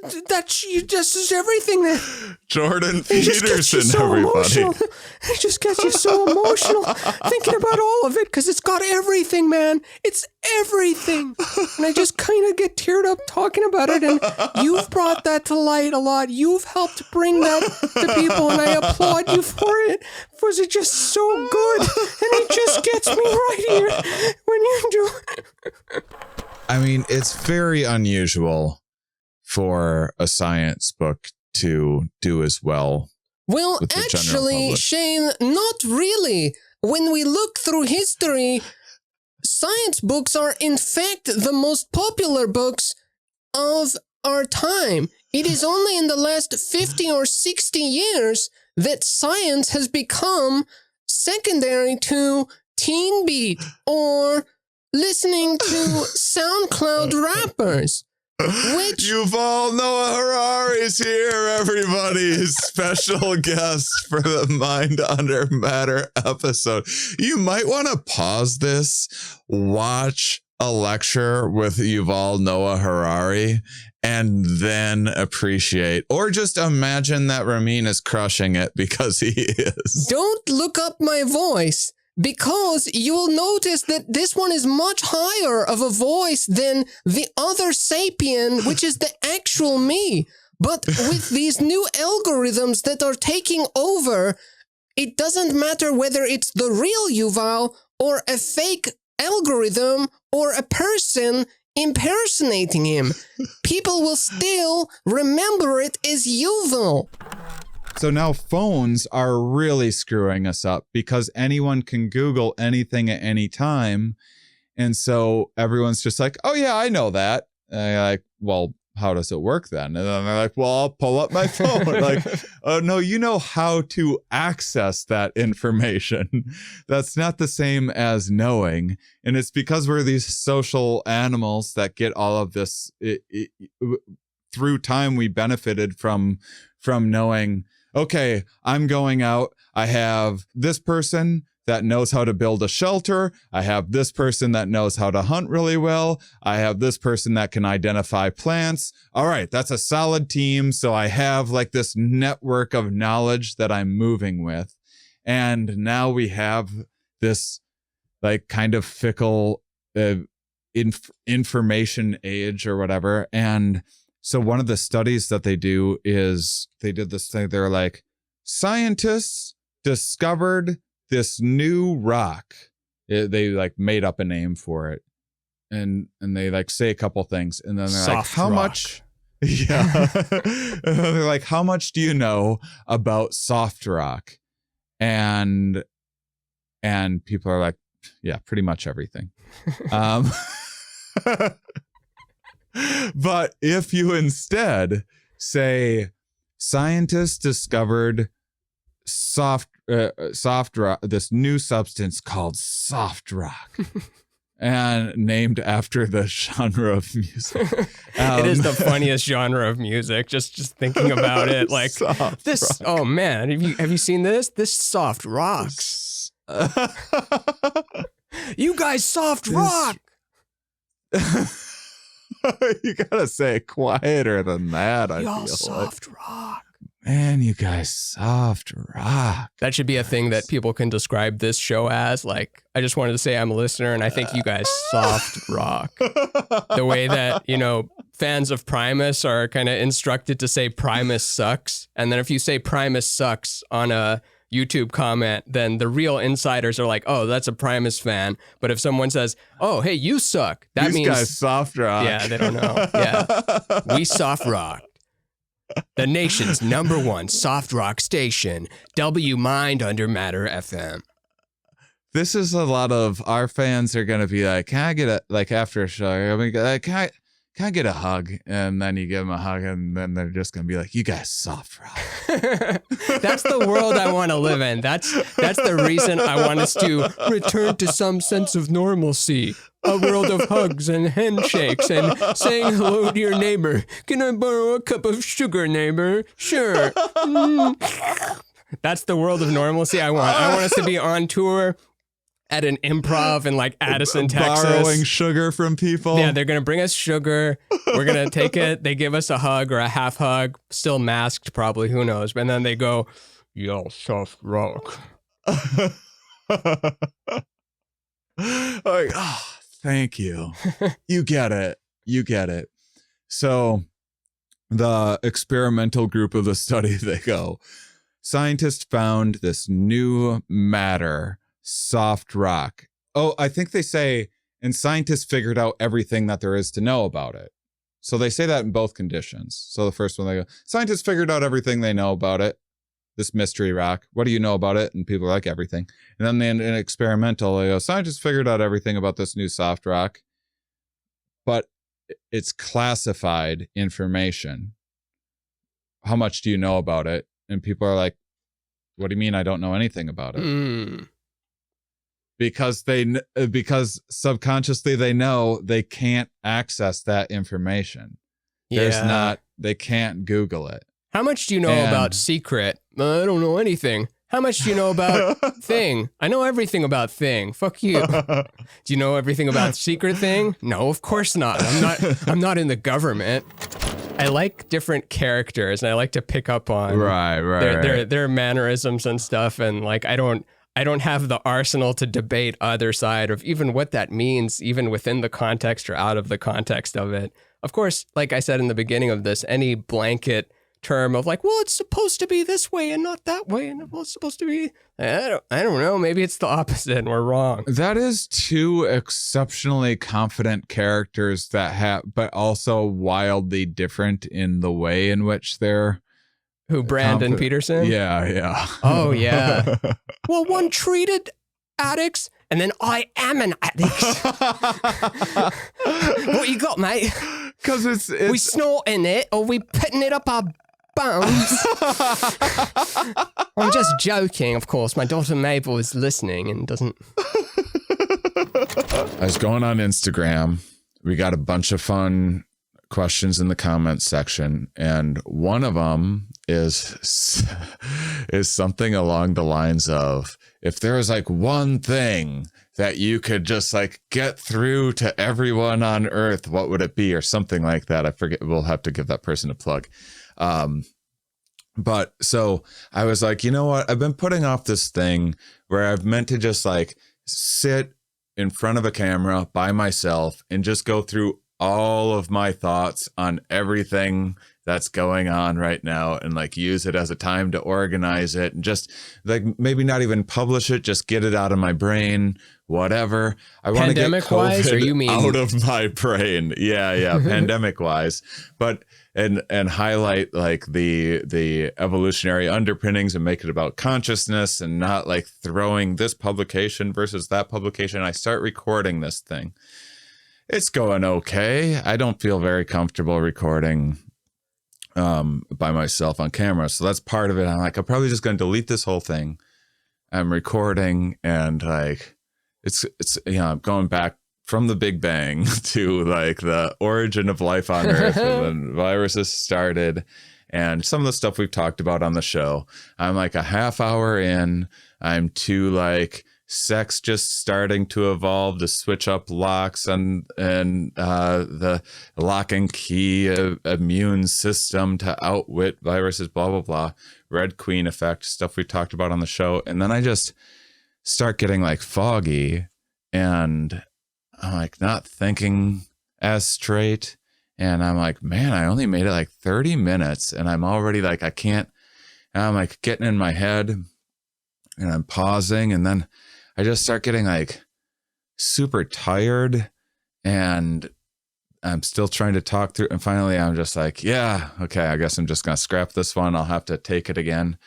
This is everything that Jordan it just gets you Peterson, so everybody. emotional. It just gets you so emotional thinking about all of it because it's got everything, man. It's everything. And I just kind of get teared up talking about it. And you've brought that to light a lot. You've helped bring that to people, and I applaud you for it. Was it just so good? And it just gets me right here when you do it. I mean, it's very unusual for a science book to do as well. Well, with the general actually, public. Shane, not really. When we look through history, science books are in fact the most popular books of our time. It is only in the last 50 or 60 years that science has become secondary to Teen Beat or listening to SoundCloud rappers. Which Yuval Noah Harari's here, everybody. Special guest for the Mind Under Matter episode. You might want to pause this, watch a lecture with Yuval Noah Harari, and then appreciate, or just imagine that Ramin is crushing it because he is. don't look up my voice, because you'll notice that this one is much higher of a voice than the other sapien, which is the actual me. But with these new algorithms that are taking over, it doesn't matter whether it's the real Yuval or a fake algorithm or a person impersonating him. People will still remember it as Yuval. So now phones are really screwing us up because anyone can Google anything at any time. And so everyone's just like, oh yeah, I know that. And you're like, well, how does it work then? And then they're like, well, I'll pull up my phone. Like, oh no, you know how to access that information. That's not the same as knowing. And it's because we're these social animals that get all of this through time. We benefited from knowing, okay, I'm going out. I have this person that knows how to build a shelter. I have this person that knows how to hunt really well. I have this person that can identify plants. All right, that's a solid team. So I have like this network of knowledge that I'm moving with. And now we have this like kind of fickle information age or whatever. And so one of the studies that they do is they did this thing. They're like, scientists discovered this new rock. They like made up a name for it. And they like say a couple things. And then they're Soft like, how rock. much? Yeah. And then they're like, how much do you know about soft rock? And people are like, yeah, pretty much everything. But if you instead say scientists discovered soft rock, this new substance called soft rock, and named after the genre of music. It is the funniest genre of music. Just thinking about it, like Soft this. rock. Oh man, have you seen this? This soft rocks. You guys soft rock. You gotta say it quieter than that. I Y'all feel soft rock. man, you guys soft rock. That should be a thing that people can describe this show as. Like, I just wanted to say I'm a listener, and I think you guys soft rock. The way that, you know, fans of Primus are kind of instructed to say Primus sucks. And then if you say Primus sucks on a YouTube comment, then the real insiders are like, oh, that's a Primus fan. But if someone says, oh, hey, you suck, that These means guys soft rock. Yeah, they don't know. Yeah. We soft rock. The nation's #1 soft rock station, W Mind Under Matter FM. This is a lot of our fans are gonna be like, can I get a, like after a show, I mean, like, can I get a hug? And then you give them a hug, and then they're just gonna be like, you guys soft rock. That's the world I want to live in. That's the reason I want us to return to some sense of normalcy. A world of hugs and handshakes and saying hello to your neighbor. Can I borrow a cup of sugar, neighbor? Sure. That's the world of normalcy I want. I want us to be on tour at an improv in like Addison, Texas. Borrowing sugar from people. Yeah, they're going to bring us sugar. We're going to take it. They give us a hug or a half hug, still masked probably, who knows. And then they go, yo, soft rock. Like, oh, thank you. You get it. You get it. So the experimental group of the study, they go, scientists found this new matter, soft rock. Oh, I think they say, and scientists figured out everything that there is to know about it. So they say that in both conditions. So the first one, they go, scientists figured out everything they know about it. This mystery rock. What do you know about it? And people are like, everything. And then in experimental, they go, scientists figured out everything about this new soft rock, but it's classified information. How much do you know about it? And people are like, what do you mean I don't know anything about it? Because subconsciously they know they can't access that information. Yeah. They can't Google it. How much do you know about Secret? I don't know anything. How much do you know about Thing? I know everything about Thing. Fuck you. Do you know everything about Secret Thing? No, of course not. I'm not in the government. I like different characters and I like to pick up on their mannerisms and stuff, and like I don't have the arsenal to debate either side of even what that means, even within the context or out of the context of it. Of course, like I said in the beginning of this, any blanket term of like, well, it's supposed to be this way and not that way, and well, it's supposed to be, I don't know, maybe it's the opposite and we're wrong. That is two exceptionally confident characters that have, but also wildly different in the way in which they're. Who, Brandon Peterson? Yeah. Oh, yeah. Well, one treated addicts, and then I am an addict. What you got, mate? Because it's we snorting it, or we putting it up our bums? I'm just joking, of course. My daughter Mabel is listening and doesn't. I was going on Instagram. We got a bunch of fun questions in the comments section, and one of them is something along the lines of, if there was like one thing that you could just like get through to everyone on earth, what would it be? Or something like that. I forget. We'll have to give that person a plug. But so I was like, you know what? I've been putting off this thing where I've meant to just like sit in front of a camera by myself and just go through all of my thoughts on everything that's going on right now and like use it as a time to organize it and just like maybe not even publish it, just get it out of my brain, whatever. I want to get pandemic-wise, or you mean out of my brain. Yeah, pandemic-wise. But and highlight like the evolutionary underpinnings and make it about consciousness and not like throwing this publication versus that publication. I start recording this thing. It's going okay. I don't feel very comfortable recording by myself on camera. So that's part of it. I'm like, I'm probably just going to delete this whole thing. I'm recording and like, it's, I'm going back from the Big Bang to like the origin of life on Earth when viruses started and some of the stuff we've talked about on the show. I'm like a half hour in, I'm to like sex just starting to evolve to switch up locks and the lock and key immune system to outwit viruses, blah, blah, blah. Red Queen effect, stuff we talked about on the show. And then I just start getting like foggy and I'm like not thinking as straight. And I'm like, man, I only made it like 30 minutes and I'm already like, I can't, and I'm like getting in my head and I'm pausing and then I just start getting like super tired and I'm still trying to talk through. And finally, I'm just like, yeah, okay, I guess I'm just going to scrap this one. I'll have to take it again.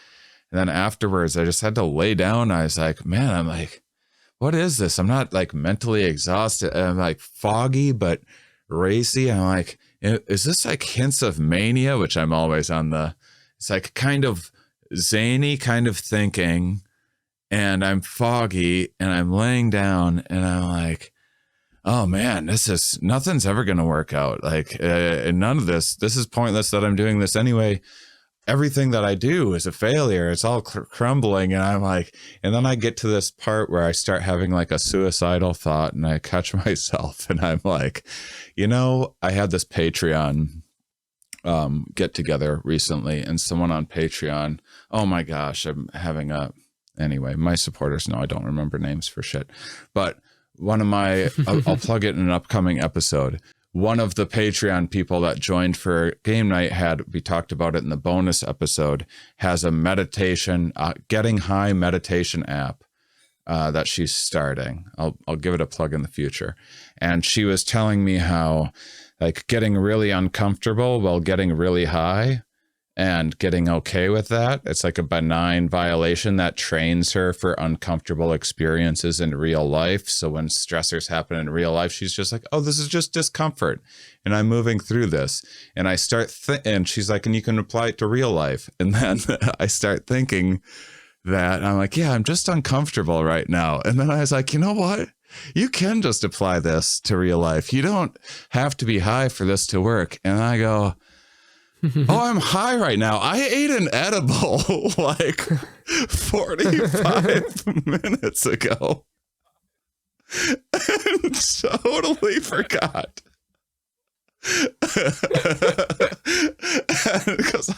And then afterwards, I just had to lay down. I was like, man, I'm like, what is this? I'm not like mentally exhausted. I'm like foggy, but racy. I'm like, is this like hints of mania, which I'm always on it's like kind of zany kind of thinking. And I'm foggy and I'm laying down and I'm like, oh man, nothing's ever going to work out. Like none of this is pointless that I'm doing this anyway. everything that I do is a failure. It's all crumbling. And I'm like, and then I get to this part where I start having like a suicidal thought and I catch myself and I'm like, I had this Patreon get together recently, and someone on Patreon, oh my gosh, anyway, my supporters know I don't remember names for shit, but one of my, I'll plug it in an upcoming episode. One of the Patreon people that joined for game night we talked about it in the bonus episode, has a meditation, getting high meditation app that she's starting. I'll give it a plug in the future. And she was telling me how like getting really uncomfortable while getting really high and getting okay with that. It's like a benign violation that trains her for uncomfortable experiences in real life. So when stressors happen in real life, she's just like, oh, this is just discomfort. And I'm moving through this. And I start, and she's like, and you can apply it to real life. And then I start thinking that I'm like, yeah, I'm just uncomfortable right now. And then I was like, you know what? You can just apply this to real life. You don't have to be high for this to work. And I go, oh, I'm high right now. I ate an edible like 45 minutes ago and totally forgot. Because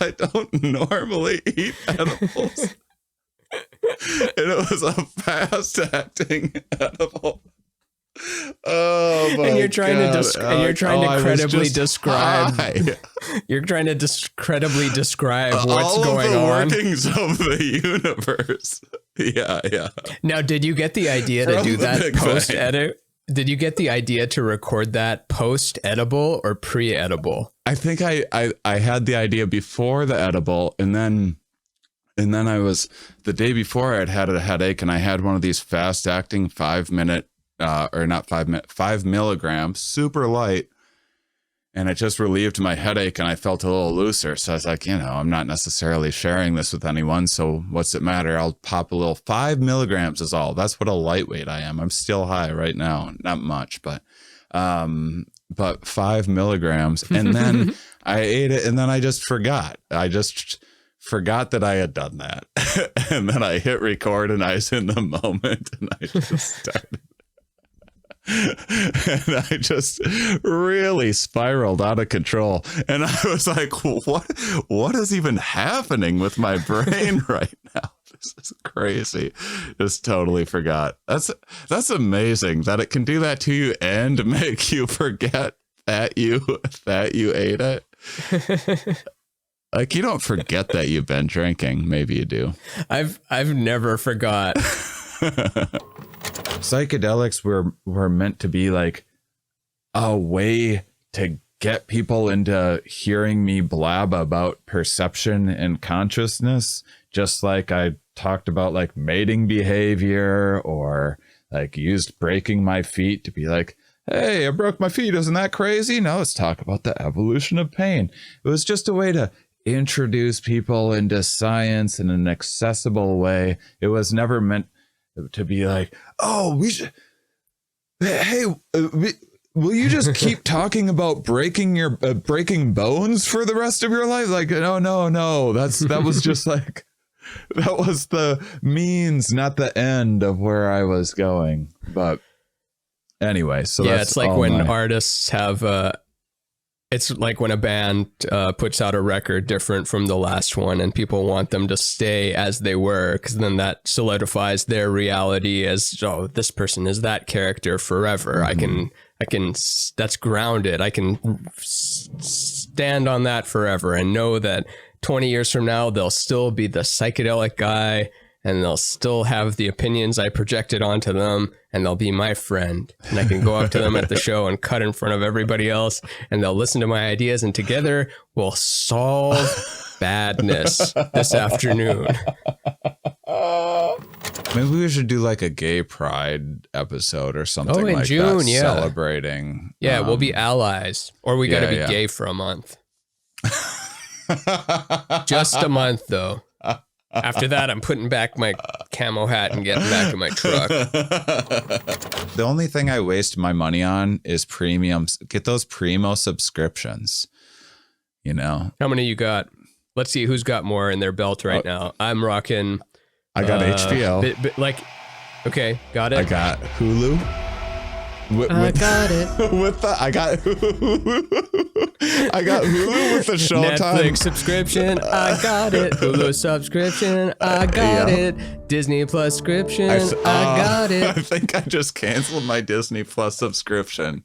I don't normally eat edibles. And it was a fast-acting edible. Oh my! And you're trying God. to you're trying to credibly describe. High. You're trying to credibly describe what's all going of the on. Workings of the universe. Yeah. Now, did you get the idea to do that post edit? Did you get the idea to record that post edible or pre edible? I think I had the idea before the edible, and then I was the day before I'd had a headache, and I had one of these fast acting 5 milligrams, super light. And it just relieved my headache and I felt a little looser. So I was like, I'm not necessarily sharing this with anyone. So what's it matter? I'll pop a little 5 milligrams is all. That's what a lightweight I am. I'm still high right now. Not much, but 5 milligrams. And then I ate it and then I just forgot. I just forgot that I had done that. And then I hit record and I was in the moment and I just started. And I just really spiraled out of control. And I was like, what is even happening with my brain right now? This is crazy. Just totally forgot. That's amazing that it can do that to you and make you forget that you ate it. Like, you don't forget that you've been drinking. Maybe you do. I've never forgot. Psychedelics were meant to be like a way to get people into hearing me blab about perception and consciousness, just like I talked about like mating behavior, or like used breaking my feet to be like, hey, I broke my feet. Isn't that crazy? Now let's talk about the evolution of pain. It was just a way to introduce people into science in an accessible way. It was never meant to be like, oh, we should, hey, will you just keep talking about breaking bones for the rest of your life? Like, no, that was just like, that was the means, not the end of where I was going. But anyway, so yeah, that's it's like when artists have it's like when a band puts out a record different from the last one and people want them to stay as they were, because then that solidifies their reality as, oh, this person is that character forever. Mm-hmm. I can, that's grounded. I can stand on that forever and know that 20 years from now, they'll still be the psychedelic guy and they'll still have the opinions I projected onto them, and they'll be my friend. And I can go up to them at the show and cut in front of everybody else, and they'll listen to my ideas, and together we'll solve badness this afternoon. Maybe we should do like a gay pride episode or something in like June, that, yeah. Celebrating. Yeah, we'll be allies, or we got to be gay for a month. Just a month, though. After that, I'm putting back my camo hat and getting back in my truck. The only thing I waste my money on is premiums. Get those primo subscriptions. How many you got? Let's see who's got more in their belt right now. I'm rocking. I got HBO. Okay, got it. I got Hulu. I got it. I got Hulu with the Showtime Netflix subscription. I got it. Hulu subscription. I got it. Disney Plus subscription. I got it. I think I just canceled my Disney Plus subscription.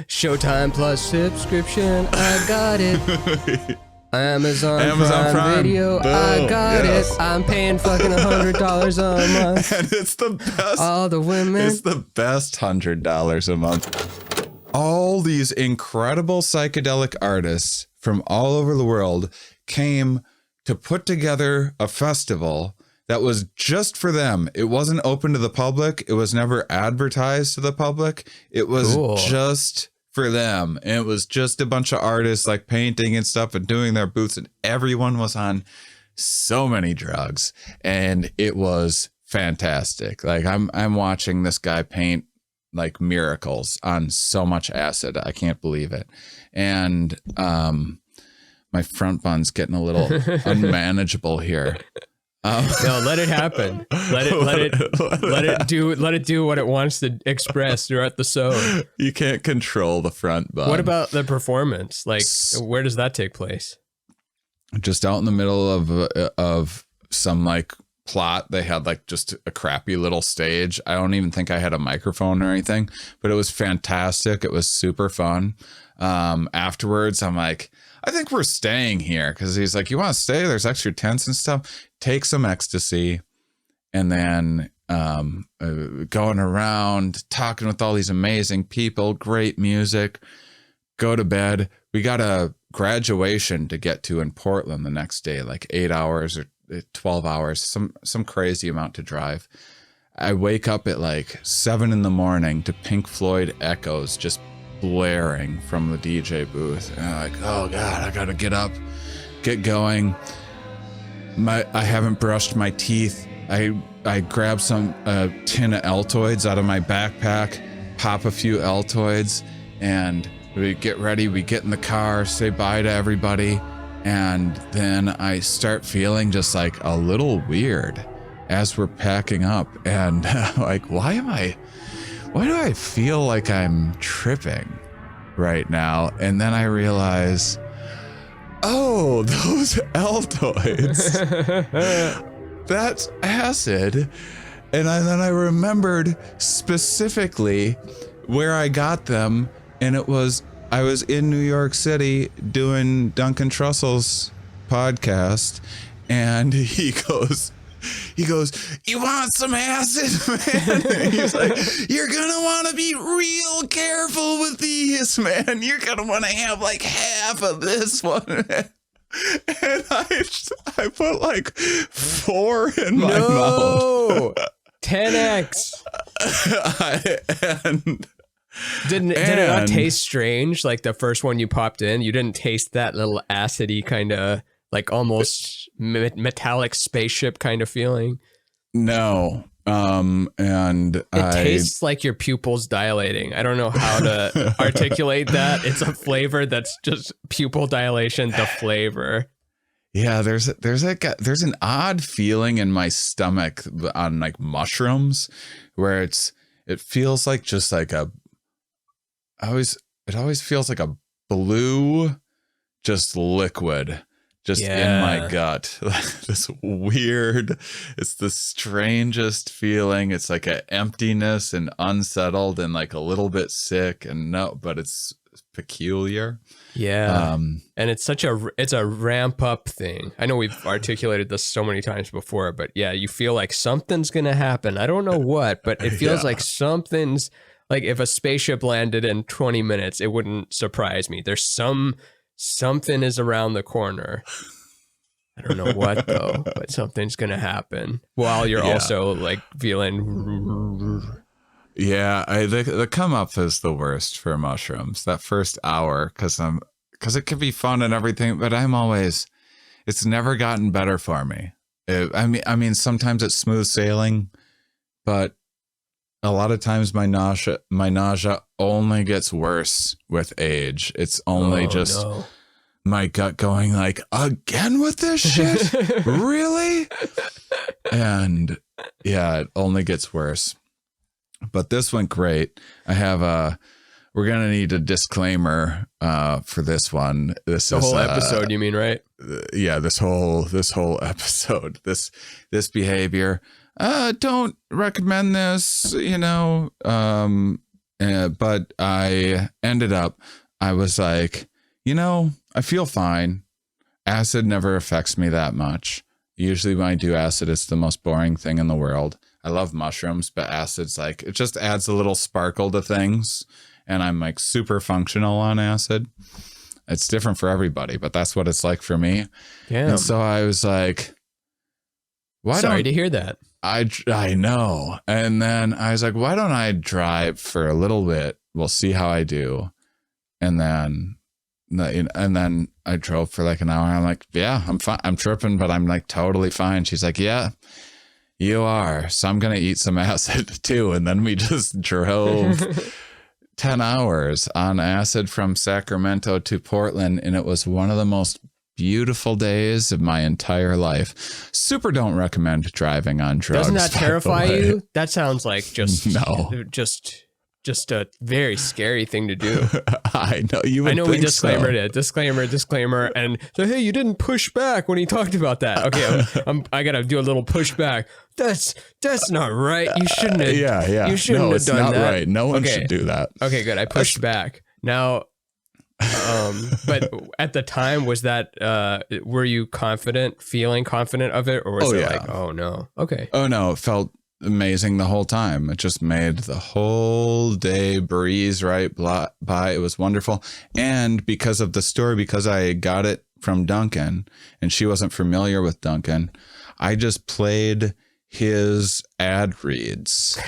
Showtime Plus subscription. I got it. Amazon Prime Video. Boom. I got it. I'm paying fucking $100 a month. And it's the best. All the women. It's the best $100 a month. all these incredible psychedelic artists from all over the world came to put together a festival that was just for them. It wasn't open to the public. It was never advertised to the public. It was just for them. And it was just a bunch of artists like painting and stuff and doing their booths, and everyone was on so many drugs, and it was fantastic. Like I'm watching this guy paint like miracles on so much acid. I can't believe it. And my front bun's getting a little unmanageable here. No, let it happen. Let it do what it wants to express throughout the show. You can't control the front bun. What about the performance? Like, where does that take place? Just out in the middle of some like plot. They had like just a crappy little stage. I don't even think I had a microphone or anything, but it was fantastic. It was super fun. Afterwards, I'm like, I think we're staying here, because he's like, you want to stay? There's extra tents and stuff. Take some ecstasy, and then going around talking with all these amazing people, great music, go to bed. We got a graduation to get to in Portland the next day, like 8 hours or 12 hours, some crazy amount to drive. I wake up at like 7 a.m. to Pink Floyd Echoes just blaring from the DJ booth, and I'm like, oh god, I gotta get up, get going. I haven't brushed my teeth. I grab some tin of Altoids out of my backpack, pop a few Altoids, and we get ready. We get in the car, say bye to everybody, and then I start feeling just like a little weird as we're packing up, and like, why do I feel like I'm tripping right now? And then I realize, oh, those Altoids, that's acid. And then I remembered specifically where I got them, and I was in New York City doing Duncan Trussell's podcast, and he goes, you want some acid, man? And he's like, you're gonna want to be real careful with these, man. You're gonna want to have like half of this one. And I put like 4 in my mouth. 10x. Did it not taste strange? Like the first one you popped in, you didn't taste that little acidy kind of, like almost metallic spaceship kind of feeling? No. And it tastes like your pupils dilating. I don't know how to articulate that. It's a flavor that's just pupil dilation, the flavor. Yeah, there's an odd feeling in my stomach on like mushrooms, where it feels like just like it always feels like a blue just liquid just in my gut. This weird, it's the strangest feeling. It's like an emptiness and unsettled and like a little bit sick, and but it's peculiar. Yeah. And it's it's a ramp up thing. I know we've articulated this so many times before, but yeah, you feel like something's going to happen. I don't know what, but it feels like something's, like if a spaceship landed in 20 minutes, it wouldn't surprise me. There's something is around the corner. I don't know what though, but something's going to happen while you're also like feeling. Yeah, the come up is the worst for mushrooms. That first hour, because it can be fun and everything, but it's never gotten better for me. I mean, sometimes it's smooth sailing, but a lot of times my nausea only gets worse with age. It's only my gut going like, again with this shit? Really? And yeah, it only gets worse. But this went great. I have we're going to need a disclaimer for this one. This The is whole episode, you mean, right? Yeah, this whole episode, this behavior. Don't recommend this, but I ended up, I was like, I feel fine. Acid never affects me that much. Usually when I do acid, it's the most boring thing in the world. I love mushrooms, but acid's like, it just adds a little sparkle to things. And I'm like super functional on acid. It's different for everybody, but that's what it's like for me. Damn. And so I was like, Sorry to hear that. I know. And then I was like, why don't I drive for a little bit? We'll see how I do. And then I drove for like an hour. I'm like, yeah, I'm fine. I'm tripping, but I'm like totally fine. She's like, yeah, you are. So I'm going to eat some acid too. And then we just drove 10 hours on acid from Sacramento to Portland. And it was one of the most beautiful days of my entire life. Super don't recommend driving on drugs. Doesn't that terrify you? That sounds like just a very scary thing to do. I know you would. I know we think disclaimered so. it, disclaimer, and so hey, you didn't push back when he talked about that. Okay, I gotta do a little pushback. That's not right. You shouldn't have. Yeah. You shouldn't have done that. Right. No one should do that. Okay, good. I pushed back. Now, but at the time, was that were you feeling confident of it, or was it like, oh no? Okay. Oh no, it felt amazing the whole time. It just made the whole day breeze right by. It was wonderful. And because of the story, because I got it from Duncan and she wasn't familiar with Duncan, I just played his ad reads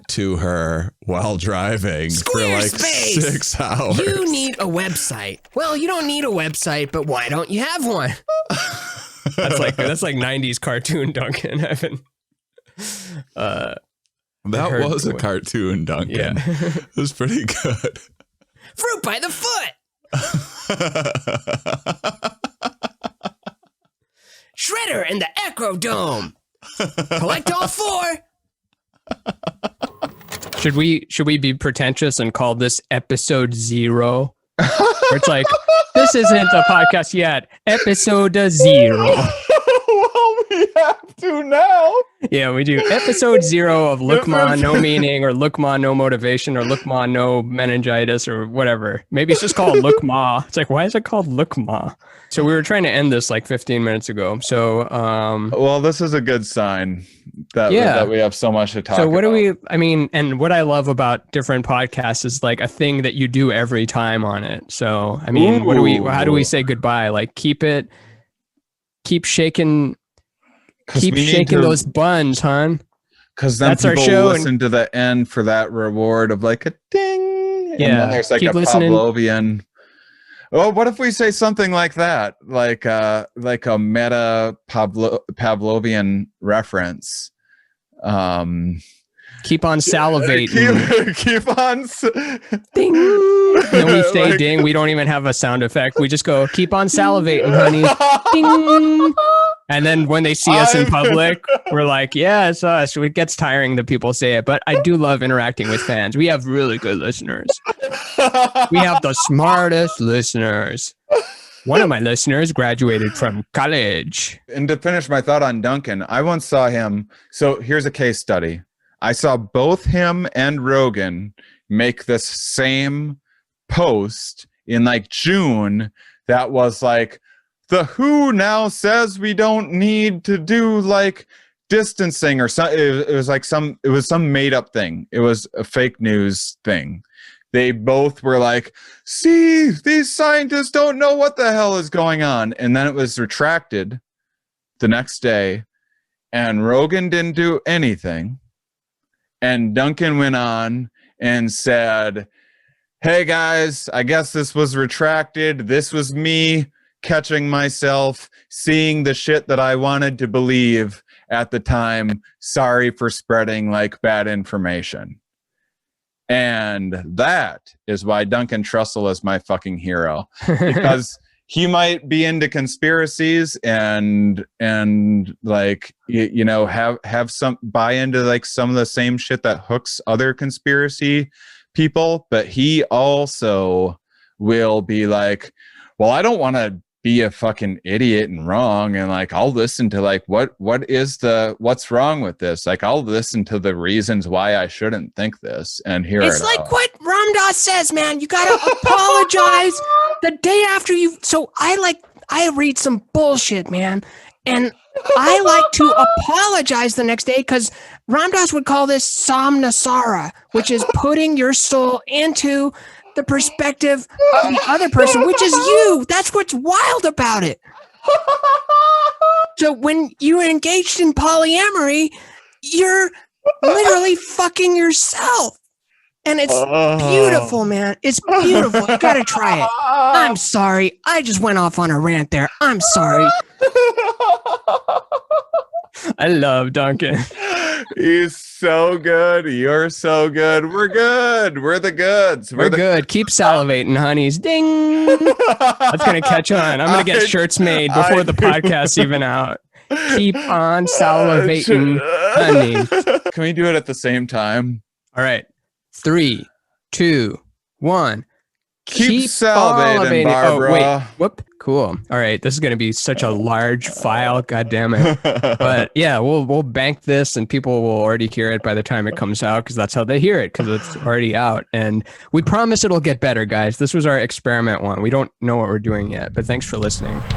to her while driving for like 6 hours. You need a website. Well, you don't need a website, but why don't you have one? that's like 90s cartoon Duncan, Evan. That was a cartoon, Duncan. Yeah. It was pretty good. Fruit by the foot. Shredder and the Acrodome. Collect all 4. Should we be pretentious and call this episode 0? Where it's like, this isn't a podcast yet. Episode 0. Well, we have to now. Yeah, we do. Episode 0 of Look Ma, no meaning, or Look Ma, no motivation, or Look Ma, no meningitis, or whatever. Maybe it's just called Look Ma. It's like, why is it called Look Ma? So we were trying to end this like 15 minutes ago. So, well, this is a good sign that we have so much to talk about. So what do we, and what I love about different podcasts is like a thing that you do every time on it. So, how do we say goodbye? Like keep shaking those buns, hon. Because then that's people our show listen to the end for that reward of like a ding. Yeah. And then there's like keep a listening. Pavlovian. Oh, what if we say something like that? Like a meta Pavlovian reference. Keep on salivating. Keep on. Ding. When we say ding, we don't even have a sound effect. We just go, keep on salivating, honey. Ding. And then when they see us in public, we're like, yeah, it's us. It gets tiring that people say it, but I do love interacting with fans. We have really good listeners. We have the smartest listeners. One of my listeners graduated from college. And to finish my thought on Duncan, I once saw him. So here's a case study. I saw both him and Rogan make this same post in like June that was like, the WHO now says we don't need to do like distancing or something. It was some made up thing. It was a fake news thing. They both were like, see, these scientists don't know what the hell is going on. And then it was retracted the next day and Rogan didn't do anything. And Duncan went on and said, hey guys, I guess this was retracted. This was me catching myself, seeing the shit that I wanted to believe at the time. Sorry for spreading like bad information. And that is why Duncan Trussell is my fucking hero. Because he might be into conspiracies and like you know have some buy into like some of the same shit that hooks other conspiracy people, but he also will be like, well, I don't want to be a fucking idiot and wrong, and like I'll listen to like what's wrong with this, like I'll listen to the reasons why I shouldn't think this and hear It's it like out. what Ram Dass says, man. You gotta apologize the day after you. So I read some bullshit, man, and I like to apologize the next day because Ram Dass would call this samsara, which is putting your soul into the perspective of the other person, which is you. That's what's wild about it. So when you're engaged in polyamory, you're literally fucking yourself. And it's beautiful, man. It's beautiful. You gotta try it. I'm sorry. I just went off on a rant there. I'm sorry. I love Duncan. He's so good. You're so good. We're good. We're the goods. We're good. Keep salivating, honeys. Ding. That's going to catch on. I'm going to get shirts made before the podcast's even out. Keep on salivating, honey. Can we do it at the same time? All right. 3, 2, 1. Keep salivating, Barbara. Oh, wait. Whoop. Cool. All right. This is going to be such a large file. God damn it. But yeah, we'll bank this and people will already hear it by the time it comes out because that's how they hear it because it's already out. And we promise it'll get better, guys. This was our experiment one. We don't know what we're doing yet, but thanks for listening. Keep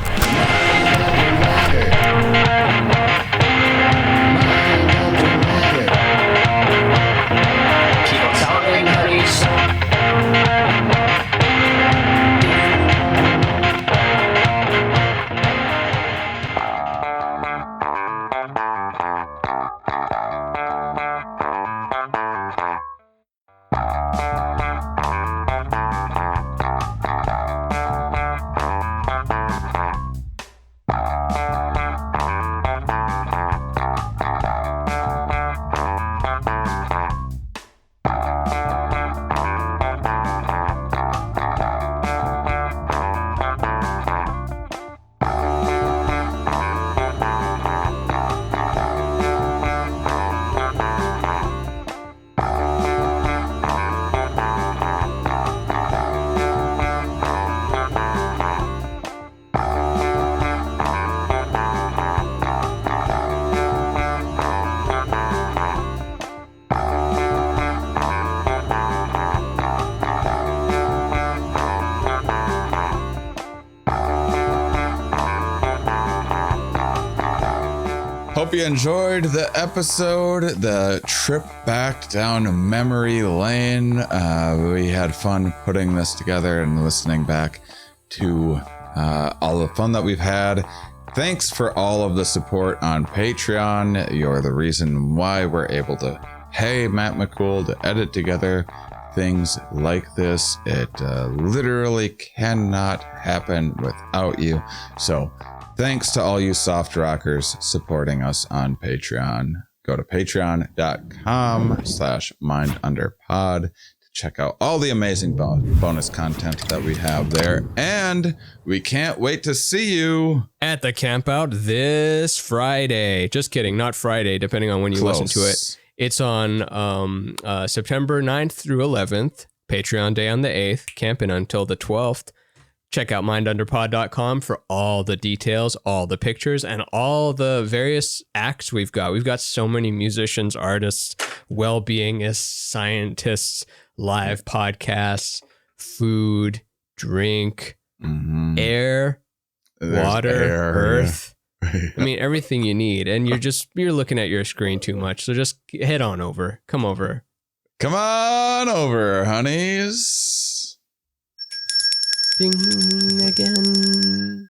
salivating, honeys. Hope you enjoyed the episode, the trip back down memory lane. We had fun putting this together and listening back to all the fun that we've had. Thanks for all of the support on Patreon. You're the reason why we're able to pay Matt McCool to edit together things like this. It literally cannot happen without you. So thanks to all you soft rockers supporting us on Patreon. Go to patreon.com/mindunderpod to check out all the amazing bonus content that we have there. And we can't wait to see you at the Campout this Friday. Just kidding, not Friday, depending on when you listen to it. It's on September 9th through 11th, Patreon Day on the 8th, camping until the 12th. Check out mindunderpod.com for all the details, all the pictures, and all the various acts we've got. We've got so many musicians, artists, well-beingists, scientists, live podcasts, food, drink, air, water, earth. Yeah. I mean, everything you need. And you're looking at your screen too much. So just head on over. Come over. Come on over, honeys. Ding again.